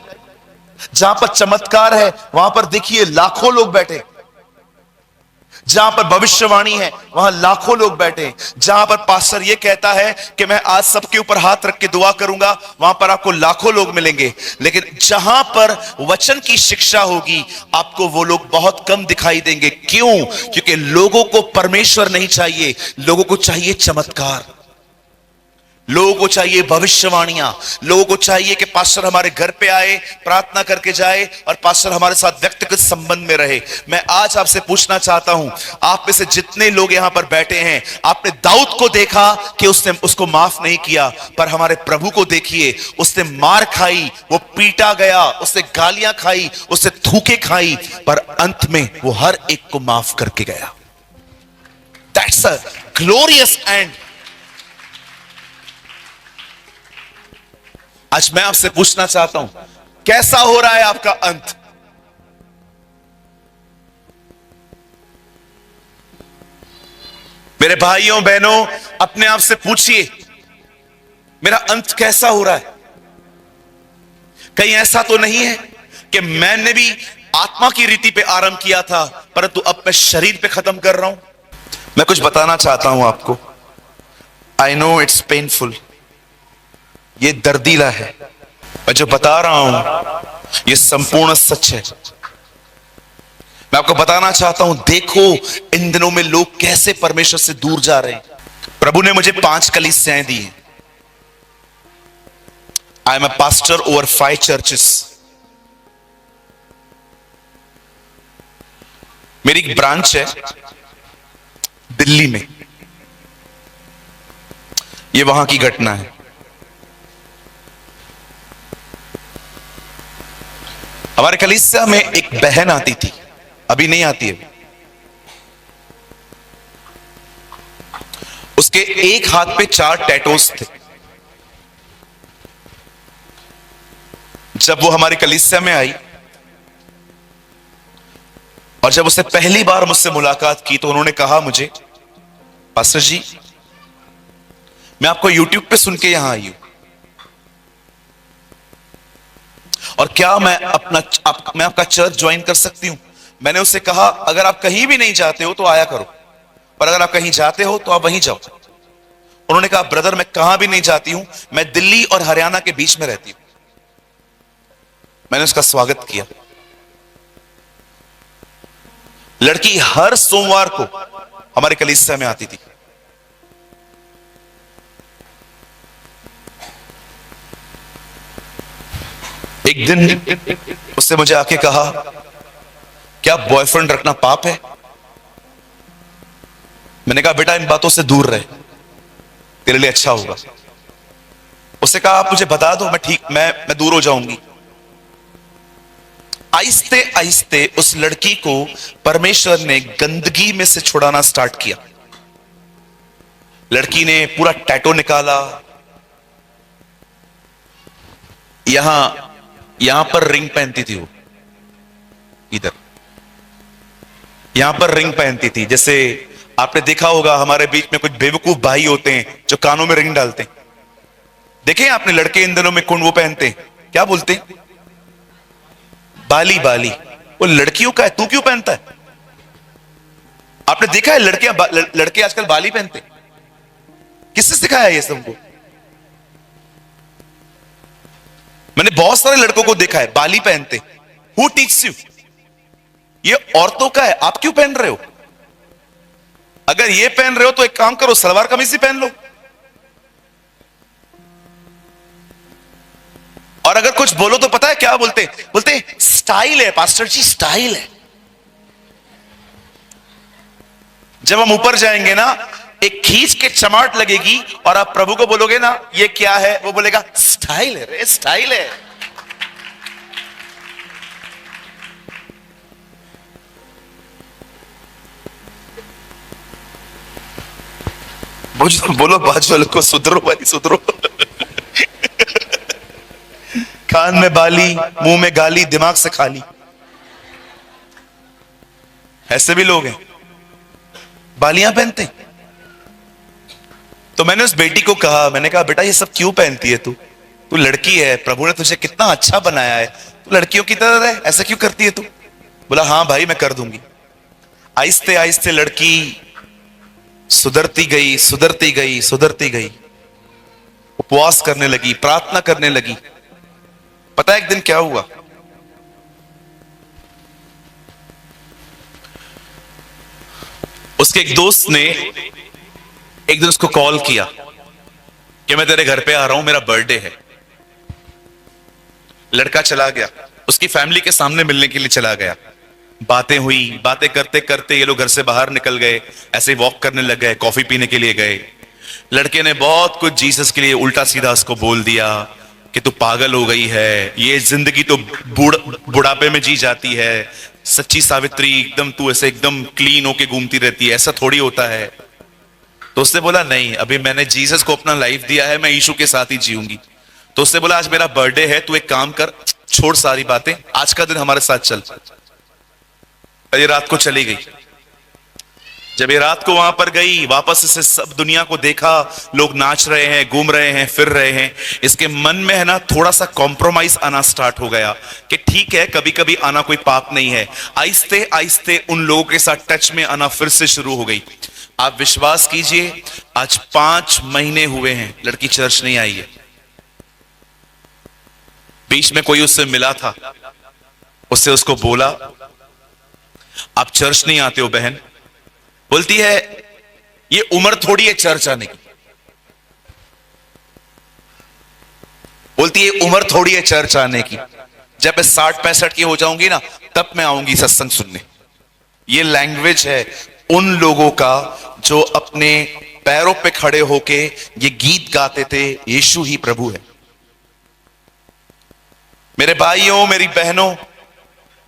जहां पर चमत्कार है, वहां पर देखिए लाखों लोग बैठे। जहां पर भविष्यवाणी है वहां लाखों लोग बैठे। जहां पर पास्टर ये कहता है कि मैं आज सबके ऊपर हाथ रख के दुआ करूंगा, वहां पर आपको लाखों लोग मिलेंगे। लेकिन जहां पर वचन की शिक्षा होगी आपको वो लोग बहुत कम दिखाई देंगे। क्यों? क्योंकि लोगों को परमेश्वर नहीं चाहिए, लोगों को चाहिए चमत्कार, लोगों को चाहिए भविष्यवाणियां, लोगों को चाहिए कि पास्टर हमारे घर पे आए, प्रार्थना करके जाए और पास्टर हमारे साथ व्यक्तिगत संबंध में रहे। मैं आज आपसे पूछना चाहता हूं, आप में से जितने लोग यहां पर बैठे हैं, आपने दाऊद को देखा कि उसने उसको माफ नहीं किया, पर हमारे प्रभु को देखिए, उसने मार खाई, वो पीटा गया, उसने गालियां खाई, उसने थूके खाई, पर अंत में वो हर एक को माफ करके गया। That's a glorious and. आज मैं आपसे पूछना चाहता हूं कैसा हो रहा है आपका अंत? भाइयों बहनों, अपने आप से पूछिए, मेरा अंत कैसा हो रहा है? कहीं ऐसा तो नहीं है कि मैंने भी आत्मा की रीति पे आरंभ किया था, परंतु अब मैं शरीर पे खत्म कर रहा हूं? मैं कुछ बताना चाहता हूं आपको। आई नो इट्स पेनफुल, ये दर्दीला है। मैं जो बता रहा हूं ये संपूर्ण सच है। मैं आपको बताना चाहता हूं, देखो इन दिनों में लोग कैसे परमेश्वर से दूर जा रहे हैं। प्रभु ने मुझे 5 कलीसियाएं दी हैं। I am a pastor over 5 churches. मेरी एक ब्रांच है दिल्ली में। ये वहां की घटना है। हमारे कलीसिया में एक बहन आती थी, अभी नहीं आती है। उसके एक हाथ पे 4 टैटूज थे। जब वो हमारी कलीसिया में आई और जब उसने पहली बार मुझसे मुलाकात की तो उन्होंने कहा मुझे, पास्टर जी, मैं आपको यूट्यूब पे सुन के यहां आई हूं और क्या मैं आपका चर्च ज्वाइन कर सकती हूं? मैंने उससे कहा, अगर आप कहीं भी नहीं जाते हो तो आया करो, पर अगर आप कहीं जाते हो तो आप वहीं जाओ। उन्होंने कहा, ब्रदर मैं कहां भी नहीं जाती हूं, मैं दिल्ली और हरियाणा के बीच में रहती हूं। मैंने उसका स्वागत किया। लड़की हर सोमवार को हमारे कलीसिया में आती थी। एक दिन उसने मुझे आके कहा, क्या बॉयफ्रेंड रखना पाप है? मैंने कहा, बेटा इन बातों से दूर रहे, तेरे लिए अच्छा होगा। उसने कहा, आप मुझे बता दो, मैं दूर हो जाऊंगी। आहिस्ते आहिस्ते उस लड़की को परमेश्वर ने गंदगी में से छुड़ाना स्टार्ट किया। लड़की ने पूरा टैटू निकाला। यहां पर रिंग पहनती थी वो, इधर यहां पर रिंग पहनती थी। जैसे आपने देखा होगा हमारे बीच में कुछ बेवकूफ भाई होते हैं जो कानों में रिंग डालते हैं। देखे आपने लड़के इन दिनों में वो पहनते हैं, क्या बोलते हैं? बाली। बाली वो लड़कियों का है, तू क्यों पहनता है? आपने देखा है लड़के आजकल बाली पहनते? किसने सिखाया ये सबको? मैंने बहुत सारे लड़कों को देखा है बाली पहनते। Who teaches you? ये औरतों का है, आप क्यों पहन रहे हो? अगर ये पहन रहे हो तो एक काम करो, सलवार कमीज ही पहन लो। और अगर कुछ बोलो तो पता है क्या बोलते? बोलते स्टाइल है पास्टर जी, स्टाइल है। जब हम ऊपर जाएंगे ना, एक खींच के चमाट लगेगी और आप प्रभु को बोलोगे ना, ये क्या है? वो बोलेगा स्टाइल है रे, स्टाइल है। बोलो बाजू वालों को, सुधरो भाई सुधरो। कान में बाली, मुंह में गाली, दिमाग से खाली। ऐसे भी लोग हैं, बालियां पहनते। तो मैंने उस बेटी को कहा, मैंने कहा, बेटा ये सब क्यों पहनती है तू? तू लड़की है, प्रभु ने तुझे कितना अच्छा बनाया है, तू लड़कियों की तरह है, ऐसा क्यों करती है तू? बोला, हाँ भाई मैं कर दूंगी। आहिस्ते आहिस्ते लड़की सुधरती गई, सुधरती गई, सुधरती गई। उपवास करने लगी, प्रार्थना करने लगी। पता है एक दिन क्या हुआ? उसके एक दोस्त ने एक दिन उसको कॉल किया कि मैं तेरे घर पे आ रहा हूं, मेरा बर्थडे है। लड़का चला गया, उसकी फैमिली के सामने मिलने के लिए चला गया। बातें हुई, बातें करते करते ये लोग घर से बाहर निकल गए, ऐसे वॉक करने लग गए, कॉफी पीने के लिए गए। लड़के ने बहुत कुछ जीसस के लिए उल्टा सीधा उसको बोल दिया कि तू पागल हो गई है, ये जिंदगी तो बुढ़ापे में जी जाती है, सच्ची सावित्री एकदम तू ऐसे एकदम क्लीन होके घूमती रहती है, ऐसा थोड़ी होता है। तो उसने बोला, नहीं, अभी मैंने जीसस को अपना लाइफ दिया है, मैं यीशु के साथ ही जीऊंगी। तो उसने बोला, आज मेरा बर्थडे है, तू एक काम कर, छोड़ सारी बातें, आज का दिन हमारे साथ चल। ये रात को चली गई। जब ये रात को वहां पर गई, वापस से सब दुनिया को देखा, लोग नाच रहे हैं, घूम रहे हैं, फिर रहे हैं, इसके मन में है ना थोड़ा सा कॉम्प्रोमाइज आना स्टार्ट हो गया कि ठीक है, कभी कभी आना कोई पाप नहीं है। आहिस्ते आहिस्ते उन लोगों के साथ टच में आना फिर से शुरू हो गई। आप विश्वास कीजिए, आज 5 महीने हुए हैं लड़की चर्च नहीं आई है। बीच में कोई उससे मिला था, उससे उसको बोला आप चर्च नहीं आते हो बहन। बोलती है ये उम्र थोड़ी है चर्च आने की। बोलती है उम्र थोड़ी है चर्च आने की, जब मैं 60-65 की हो जाऊंगी ना तब मैं आऊंगी सत्संग सुनने। ये लैंग्वेज है उन लोगों का जो अपने पैरों पे खड़े होके ये गीत गाते थे, यीशु ही प्रभु है। मेरे भाइयों, मेरी बहनों,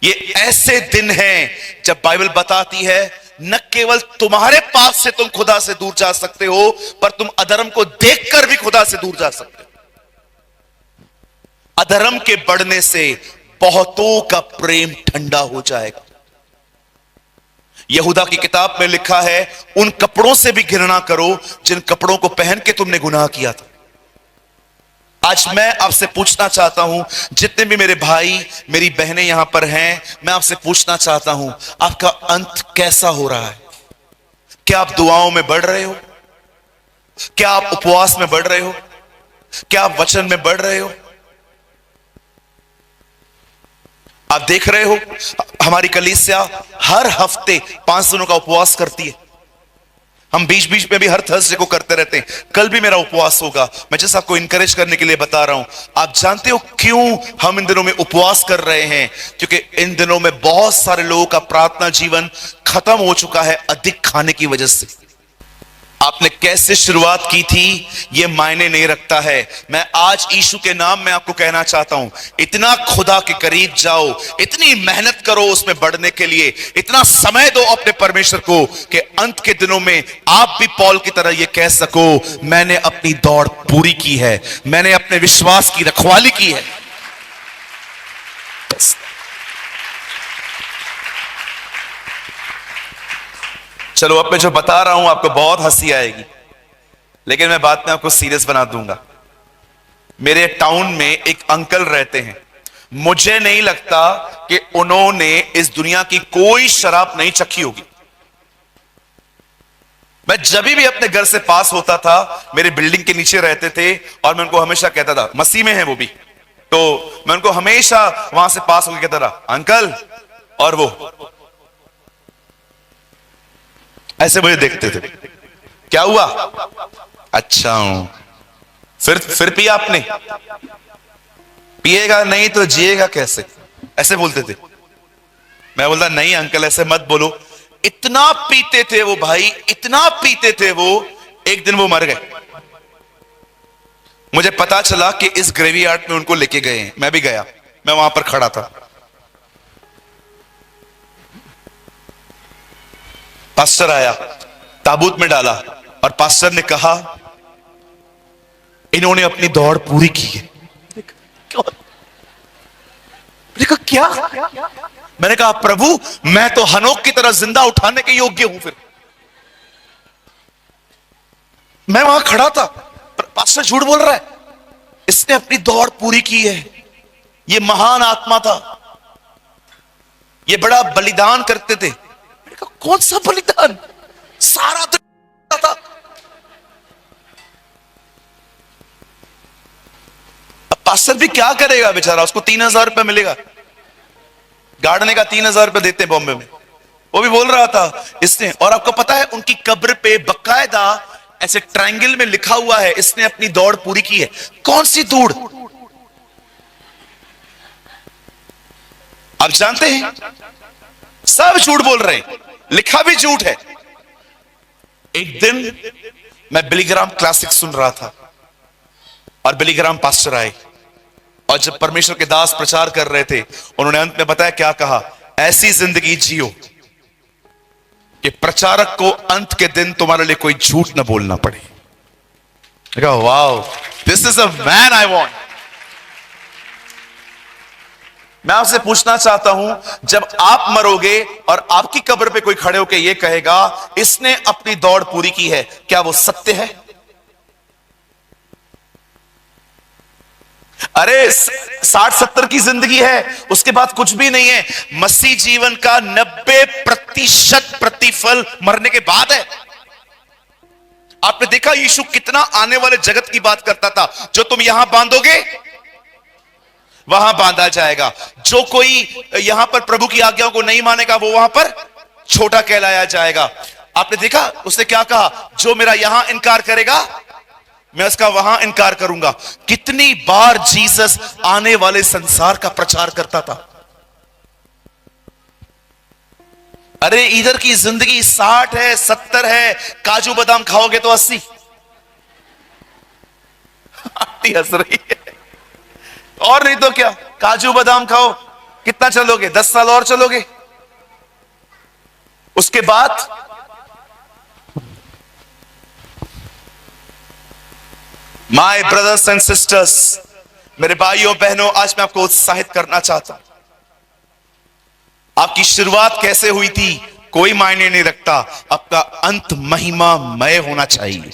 ये ऐसे दिन हैं जब बाइबल बताती है न केवल तुम्हारे पाप से तुम खुदा से दूर जा सकते हो, पर तुम अधर्म को देखकर भी खुदा से दूर जा सकते हो। अधर्म के बढ़ने से बहुतों का प्रेम ठंडा हो जाएगा। यहूदा की किताब में लिखा है उन कपड़ों से भी घृणा करो जिन कपड़ों को पहन के तुमने गुनाह किया था। आज मैं आपसे पूछना चाहता हूं, जितने भी मेरे भाई मेरी बहनें यहां पर हैं, मैं आपसे पूछना चाहता हूं आपका अंत कैसा हो रहा है? क्या आप दुआओं में बढ़ रहे हो? क्या आप उपवास में बढ़ रहे हो? क्या आप वचन में बढ़ रहे हो? आप देख रहे हो हमारी कलीसिया हर हफ्ते 5 दिनों का उपवास करती है। हम बीच बीच में भी हर थर्सडे को करते रहते हैं। कल भी मेरा उपवास होगा। मैं जैसे आपको इंकरेज करने के लिए बता रहा हूं। आप जानते हो क्यों हम इन दिनों में उपवास कर रहे हैं? क्योंकि इन दिनों में बहुत सारे लोगों का प्रार्थना जीवन खत्म हो चुका है अधिक खाने की वजह से। आपने कैसे शुरुआत की थी यह मायने नहीं रखता है। मैं आज यीशु के नाम में आपको कहना चाहता हूं, इतना खुदा के करीब जाओ, इतनी मेहनत करो उसमें बढ़ने के लिए, इतना समय दो अपने परमेश्वर को कि अंत के दिनों में आप भी पौल की तरह यह कह सको मैंने अपनी दौड़ पूरी की है, मैंने अपने विश्वास की रखवाली की है। चलो अब मैं जो बता रहा हूं आपको बहुत हंसी आएगी, लेकिन मैं बाद में आपको सीरियस बना दूंगा। मेरे टाउन में एक अंकल रहते हैं। मुझे नहीं लगता कि उन्होंने इस दुनिया की कोई शराब नहीं चखी होगी। मैं जब भी अपने घर से पास होता था, मेरे बिल्डिंग के नीचे रहते थे और मैं उनको हमेशा कहता था, मसीह में है वो भी, तो मैं उनको हमेशा वहां से पास होकर कहता रहा अंकल, और वो ऐसे मुझे देखते थे। क्या हुआ? अच्छा हूं। फिर पिया आपने? पिएगा नहीं तो जिएगा कैसे? ऐसे बोलते थे। मैं बोलता नहीं अंकल ऐसे मत बोलो। इतना पीते थे वो भाई, इतना पीते थे वो, एक दिन वो मर गए। मुझे पता चला कि इस ग्रेवयार्ड में उनको लेके गए हैं। मैं भी गया, मैं वहां पर खड़ा था। पास्टर आया, ताबूत में डाला और पास्टर ने कहा इन्होंने अपनी दौड़ पूरी की है। क्या? मैंने कहा प्रभु मैं तो हनोक की तरह जिंदा उठाने के योग्य हूं। फिर मैं वहां खड़ा था, पास्टर झूठ बोल रहा है, इसने अपनी दौड़ पूरी की है। ये महान आत्मा था, ये बड़ा बलिदान करते थे। कौन सा बलिदान? सारा तो था। अब पास्टर भी क्या करेगा बेचारा, उसको 3000 रुपये मिलेगा, गाड़ने का 3000 रुपये देते हैं बॉम्बे में। वो भी बोल रहा था इसने, और आपको पता है उनकी कब्र पे बकायदा ऐसे ट्रायंगल में लिखा हुआ है इसने अपनी दौड़ पूरी की है। कौन सी दौड़? आप जानते हैं सब झूठ बोल रहे हैं, लिखा भी झूठ है। एक दिन मैं बिलीग्राम क्लासिक सुन रहा था और बिलीग्राम पास्टर आए, और जब परमेश्वर के दास प्रचार कर रहे थे उन्होंने अंत में बताया क्या कहा, ऐसी जिंदगी जियो कि प्रचारक को अंत के दिन तुम्हारे लिए कोई झूठ न बोलना पड़े। Wow, this is a man I want. मैं आपसे पूछना चाहता हूं, जब आप मरोगे और आपकी कब्र पे कोई खड़े होकर यह कहेगा इसने अपनी दौड़ पूरी की है, क्या वो सत्य है? अरे 60-70 की जिंदगी है, उसके बाद कुछ भी नहीं है। मसीह जीवन का 90% प्रतिफल मरने के बाद है। आपने देखा यीशु कितना आने वाले जगत की बात करता था, जो तुम यहां बांधोगे वहां बांधा जाएगा। जो कोई यहां पर प्रभु की आज्ञाओं को नहीं मानेगा वो वहां पर छोटा कहलाया जाएगा। आपने देखा उसने क्या कहा, जो मेरा यहां इनकार करेगा मैं उसका वहां इनकार करूंगा। कितनी बार जीसस आने वाले संसार का प्रचार करता था। अरे इधर की जिंदगी 60 है, 70 है, काजू बादाम खाओगे तो 80। आंटी हंस रही है। और नहीं तो क्या, काजू बादाम खाओ, कितना चलोगे? 10 साल और चलोगे। उसके बाद माय ब्रदर्स एंड सिस्टर्स, मेरे भाइयों बहनों, आज मैं आपको उत्साहित करना चाहता हूं। आपकी शुरुआत कैसे हुई थी कोई मायने नहीं रखता, आपका अंत महिमामय होना चाहिए,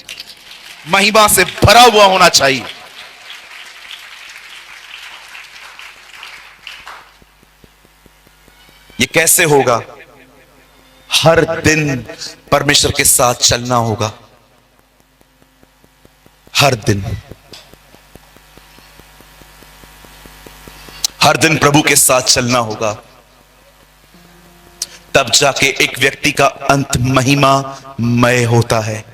महिमा से भरा हुआ होना चाहिए। ये कैसे होगा? हर दिन परमेश्वर के साथ चलना होगा, हर दिन, हर दिन प्रभु के साथ चलना होगा। तब जाके एक व्यक्ति का अंत महिमामय होता है।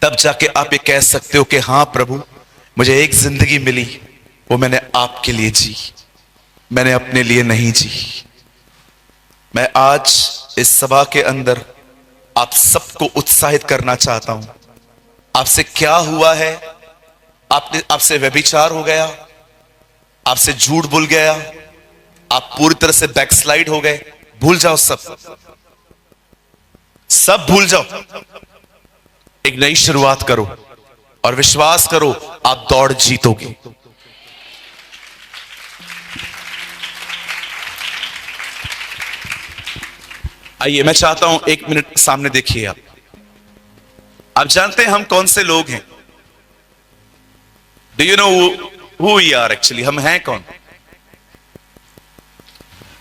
तब जाके आप ये कह सकते हो कि हां प्रभु, मुझे एक जिंदगी मिली, वो मैंने आपके लिए जी, मैंने अपने लिए नहीं जी। मैं आज इस सभा के अंदर आप सबको उत्साहित करना चाहता हूं। आपसे क्या हुआ है? आपसे व्यभिचार हो गया, आपसे झूठ भूल गया, आप पूरी तरह से बैकस्लाइड हो गए, भूल जाओ, सब भूल जाओ। एक नई शुरुआत करो और विश्वास करो आप दौड़ जीतोगे। आइए, मैं चाहता हूं 1 मिनट सामने देखिए। आप जानते हैं हम कौन से लोग हैं? Do you know who we are actually? हम हैं कौन?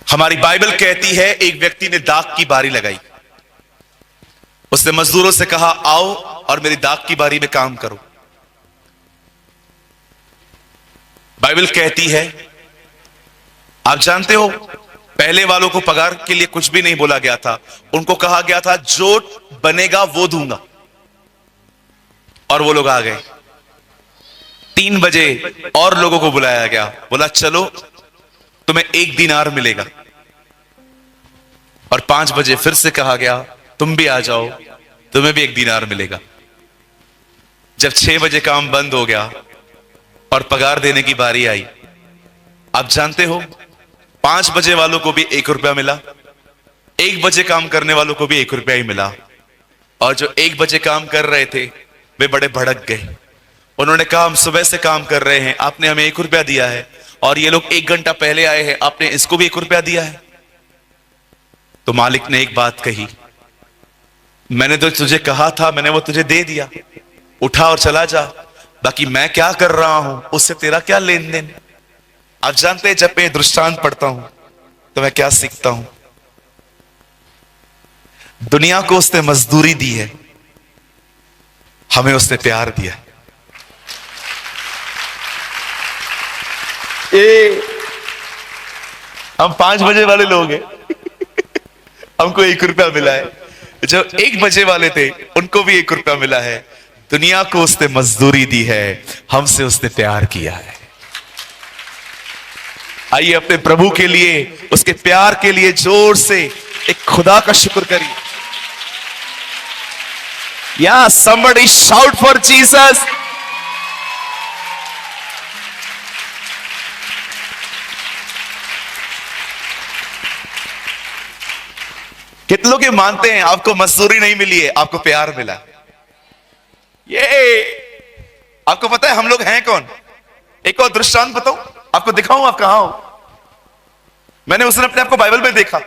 हमारी बाइबल कहती है एक व्यक्ति ने दाख की बारी लगाई। उसने मजदूरों से कहा आओ और मेरी दाख की बारी में काम करो। बाइबल कहती है, आप जानते हो, पहले वालों को पगार के लिए कुछ भी नहीं बोला गया था, उनको कहा गया था जो बनेगा वो दूंगा। और वो लोग आ गए। 3 बजे और लोगों को बुलाया गया, बोला चलो तुम्हें 1 दिनार मिलेगा। और 5 बजे फिर से कहा गया तुम भी आ जाओ, तुम्हें भी 1 दिनार मिलेगा। जब 6 बजे काम बंद हो गया और पगार देने की बारी आई, आप जानते हो 5 बजे वालों को भी 1 रुपया मिला, 1 बजे काम करने वालों को भी 1 रुपया ही मिला। और जो 1 बजे काम कर रहे थे वे बड़े भड़क गए। उन्होंने कहा हम सुबह से काम कर रहे हैं, आपने हमें 1 रुपया दिया है, और ये लोग 1 घंटा पहले आए हैं, आपने इसको भी 1 रुपया दिया है। तो मालिक ने एक बात कही, मैंने तो तुझे कहा था, मैंने वो तुझे दे दिया, उठा और चला जा, बाकी मैं क्या कर रहा हूं उससे तेरा क्या लेन देन। आप जानते हैं जब मैं दृष्टांत पढ़ता हूं तो मैं क्या सीखता हूं? दुनिया को उसने मजदूरी दी है, हमें उसने प्यार दिया। हम 5 बजे वाले लोग हैं, हमको 1 रुपया मिला है। जो 1 बजे वाले थे उनको भी 1 रुपया मिला है। दुनिया को उसने मजदूरी दी है, हमसे उसने प्यार किया है। आइए अपने प्रभु के लिए, उसके प्यार के लिए जोर से एक खुदा का शुक्र करिए। या somebody shout for Jesus। कितने लोग ये मानते हैं आपको मजदूरी नहीं मिली है, आपको प्यार मिला? ये आपको पता है हम लोग हैं कौन? एक और दृष्टांत बताऊं आपको, दिखाऊं आप कहां हो? मैंने उस दिन अपने आप को बाइबल में देखा।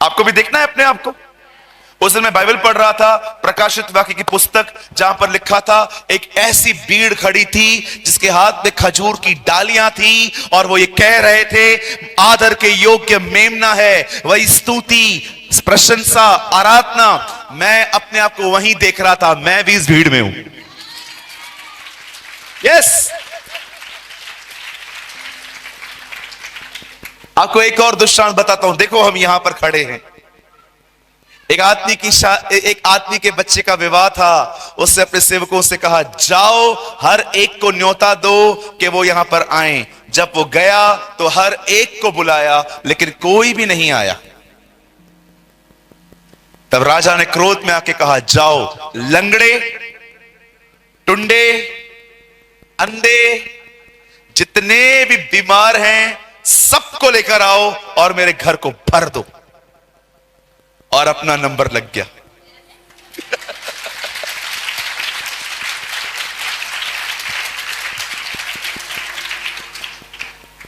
आपको भी देखना है अपने आप को। उस दिन मैं बाइबल पढ़ रहा था, प्रकाशित वाक्य की पुस्तक, जहां पर लिखा था एक ऐसी भीड़ खड़ी थी जिसके हाथ में खजूर की डालियां थी और वो ये कह रहे थे, आदर के योग्य मेमना है, वही स्तुति, प्रशंसा, आराधना। मैं अपने आप को वहीं देख रहा था, मैं भी इस भीड़ में हूं। यस। आपको एक और दृष्टांत बताता हूं। देखो, हम यहां पर खड़े हैं। एक आदमी के बच्चे का विवाह था। उससे अपने सेवकों से कहा, जाओ हर एक को न्योता दो कि वो यहां पर आए। जब वो गया तो हर एक को बुलाया, लेकिन कोई भी नहीं आया। तब राजा ने क्रोध में आके कहा, जाओ लंगड़े, टुंडे, अंधे, जितने भी बीमार हैं सबको लेकर आओ और मेरे घर को भर दो। और अपना नंबर लग गया।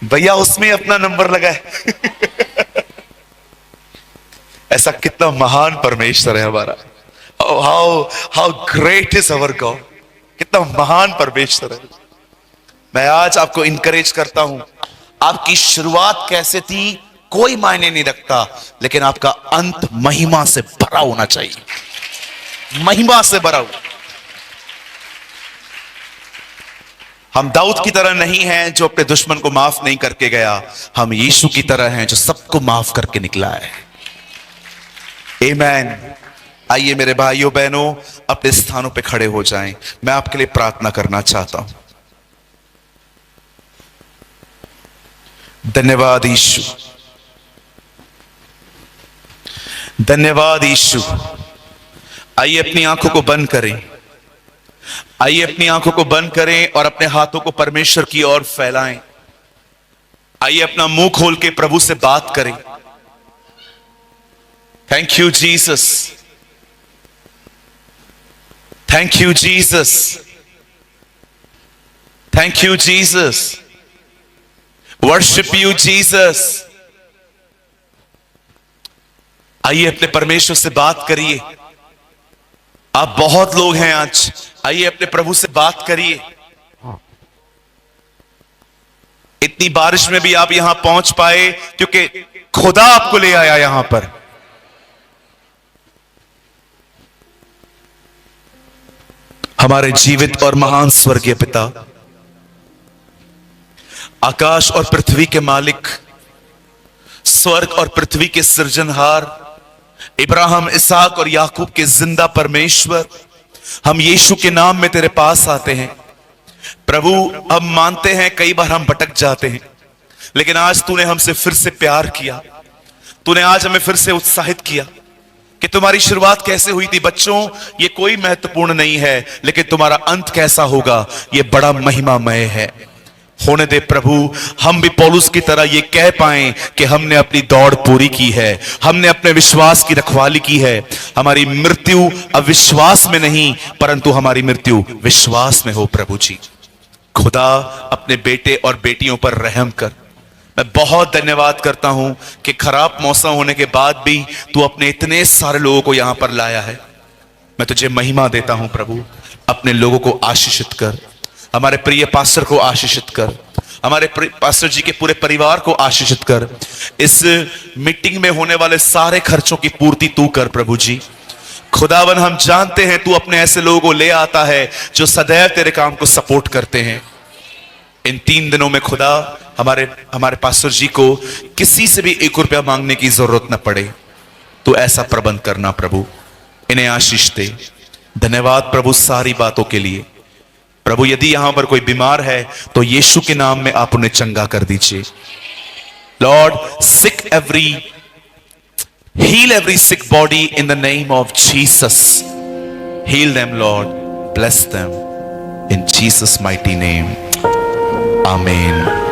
भैया उसमें अपना नंबर लगा है। ऐसा कितना महान परमेश्वर है हमारा। How great is our God. कितना महान परमेश्वर है। मैं आज आपको इंकरेज करता हूं, आपकी शुरुआत कैसे थी कोई मायने नहीं रखता, लेकिन आपका अंत महिमा से भरा होना चाहिए। महिमा से भरा हुआ। हम दाऊद की तरह नहीं हैं जो अपने दुश्मन को माफ नहीं करके गया। हम यीशु की तरह हैं जो सबको माफ करके निकला है। आमीन। आइए मेरे भाइयों बहनों, अपने स्थानों पे खड़े हो जाएं। मैं आपके लिए प्रार्थना करना चाहता हूं। धन्यवाद यीशु, धन्यवाद यीशु। आइए अपनी आंखों को बंद करें। आइए अपनी आंखों को बंद करें और अपने हाथों को परमेश्वर की ओर फैलाएं। आइए अपना मुंह खोल के प्रभु से बात करें। Thank you Jesus, thank you Jesus, thank you Jesus. Worship you Jesus. आइए अपने परमेश्वर से बात करिए। आप बहुत लोग हैं आज। आइए अपने प्रभु से बात करिए। इतनी बारिश में भी आप यहां पहुंच पाए क्योंकि खुदा आपको ले आया यहां पर। हमारे जीवित और महान स्वर्गीय पिता, आकाश और पृथ्वी के मालिक, स्वर्ग और पृथ्वी के सृजनहार, इब्राहिम, इसहाक और याकूब के जिंदा परमेश्वर, हम यीशु के नाम में तेरे पास आते हैं प्रभु। हम मानते हैं कई बार हम भटक जाते हैं, लेकिन आज तूने हमसे फिर से प्यार किया। तूने आज हमें फिर से उत्साहित किया कि तुम्हारी शुरुआत कैसे हुई थी। बच्चों, ये कोई महत्वपूर्ण नहीं है, लेकिन तुम्हारा अंत कैसा होगा ये बड़ा महिमामय है। होने दे प्रभु, हम भी पौलुस की तरह ये कह पाएं कि हमने अपनी दौड़ पूरी की है, हमने अपने विश्वास की रखवाली की है। हमारी मृत्यु अविश्वास में नहीं, परंतु हमारी मृत्यु विश्वास में हो। प्रभु जी खुदा, अपने बेटे और बेटियों पर रहम कर। मैं बहुत धन्यवाद करता हूं कि खराब मौसम होने के बाद भी तू अपने इतने सारे लोगों को यहां पर लाया है। मैं तुझे महिमा देता हूं प्रभु। अपने लोगों को आशीषित कर। हमारे प्रिय पास्टर को आशीषित कर। हमारे पास्टर जी के पूरे परिवार को आशीषित कर। इस मीटिंग में होने वाले सारे खर्चों की पूर्ति तू कर प्रभु जी। खुदावन, हम जानते हैं तू अपने ऐसे लोगों को ले आता है जो सदैव तेरे काम को सपोर्ट करते हैं। इन 3 दिनों में खुदा, हमारे पास्टर जी को किसी से भी 1 रुपया मांगने की जरूरत न पड़े। तो ऐसा प्रबंध करना प्रभु। इन्हें आशीष दे। धन्यवाद प्रभु सारी बातों के लिए। प्रभु, यदि यहां पर कोई बीमार है तो यीशु के नाम में आप उन्हें चंगा कर दीजिए। Lord, heal every sick body in the name of Jesus. Heal them, Lord. Bless them in Jesus' mighty name. Amen.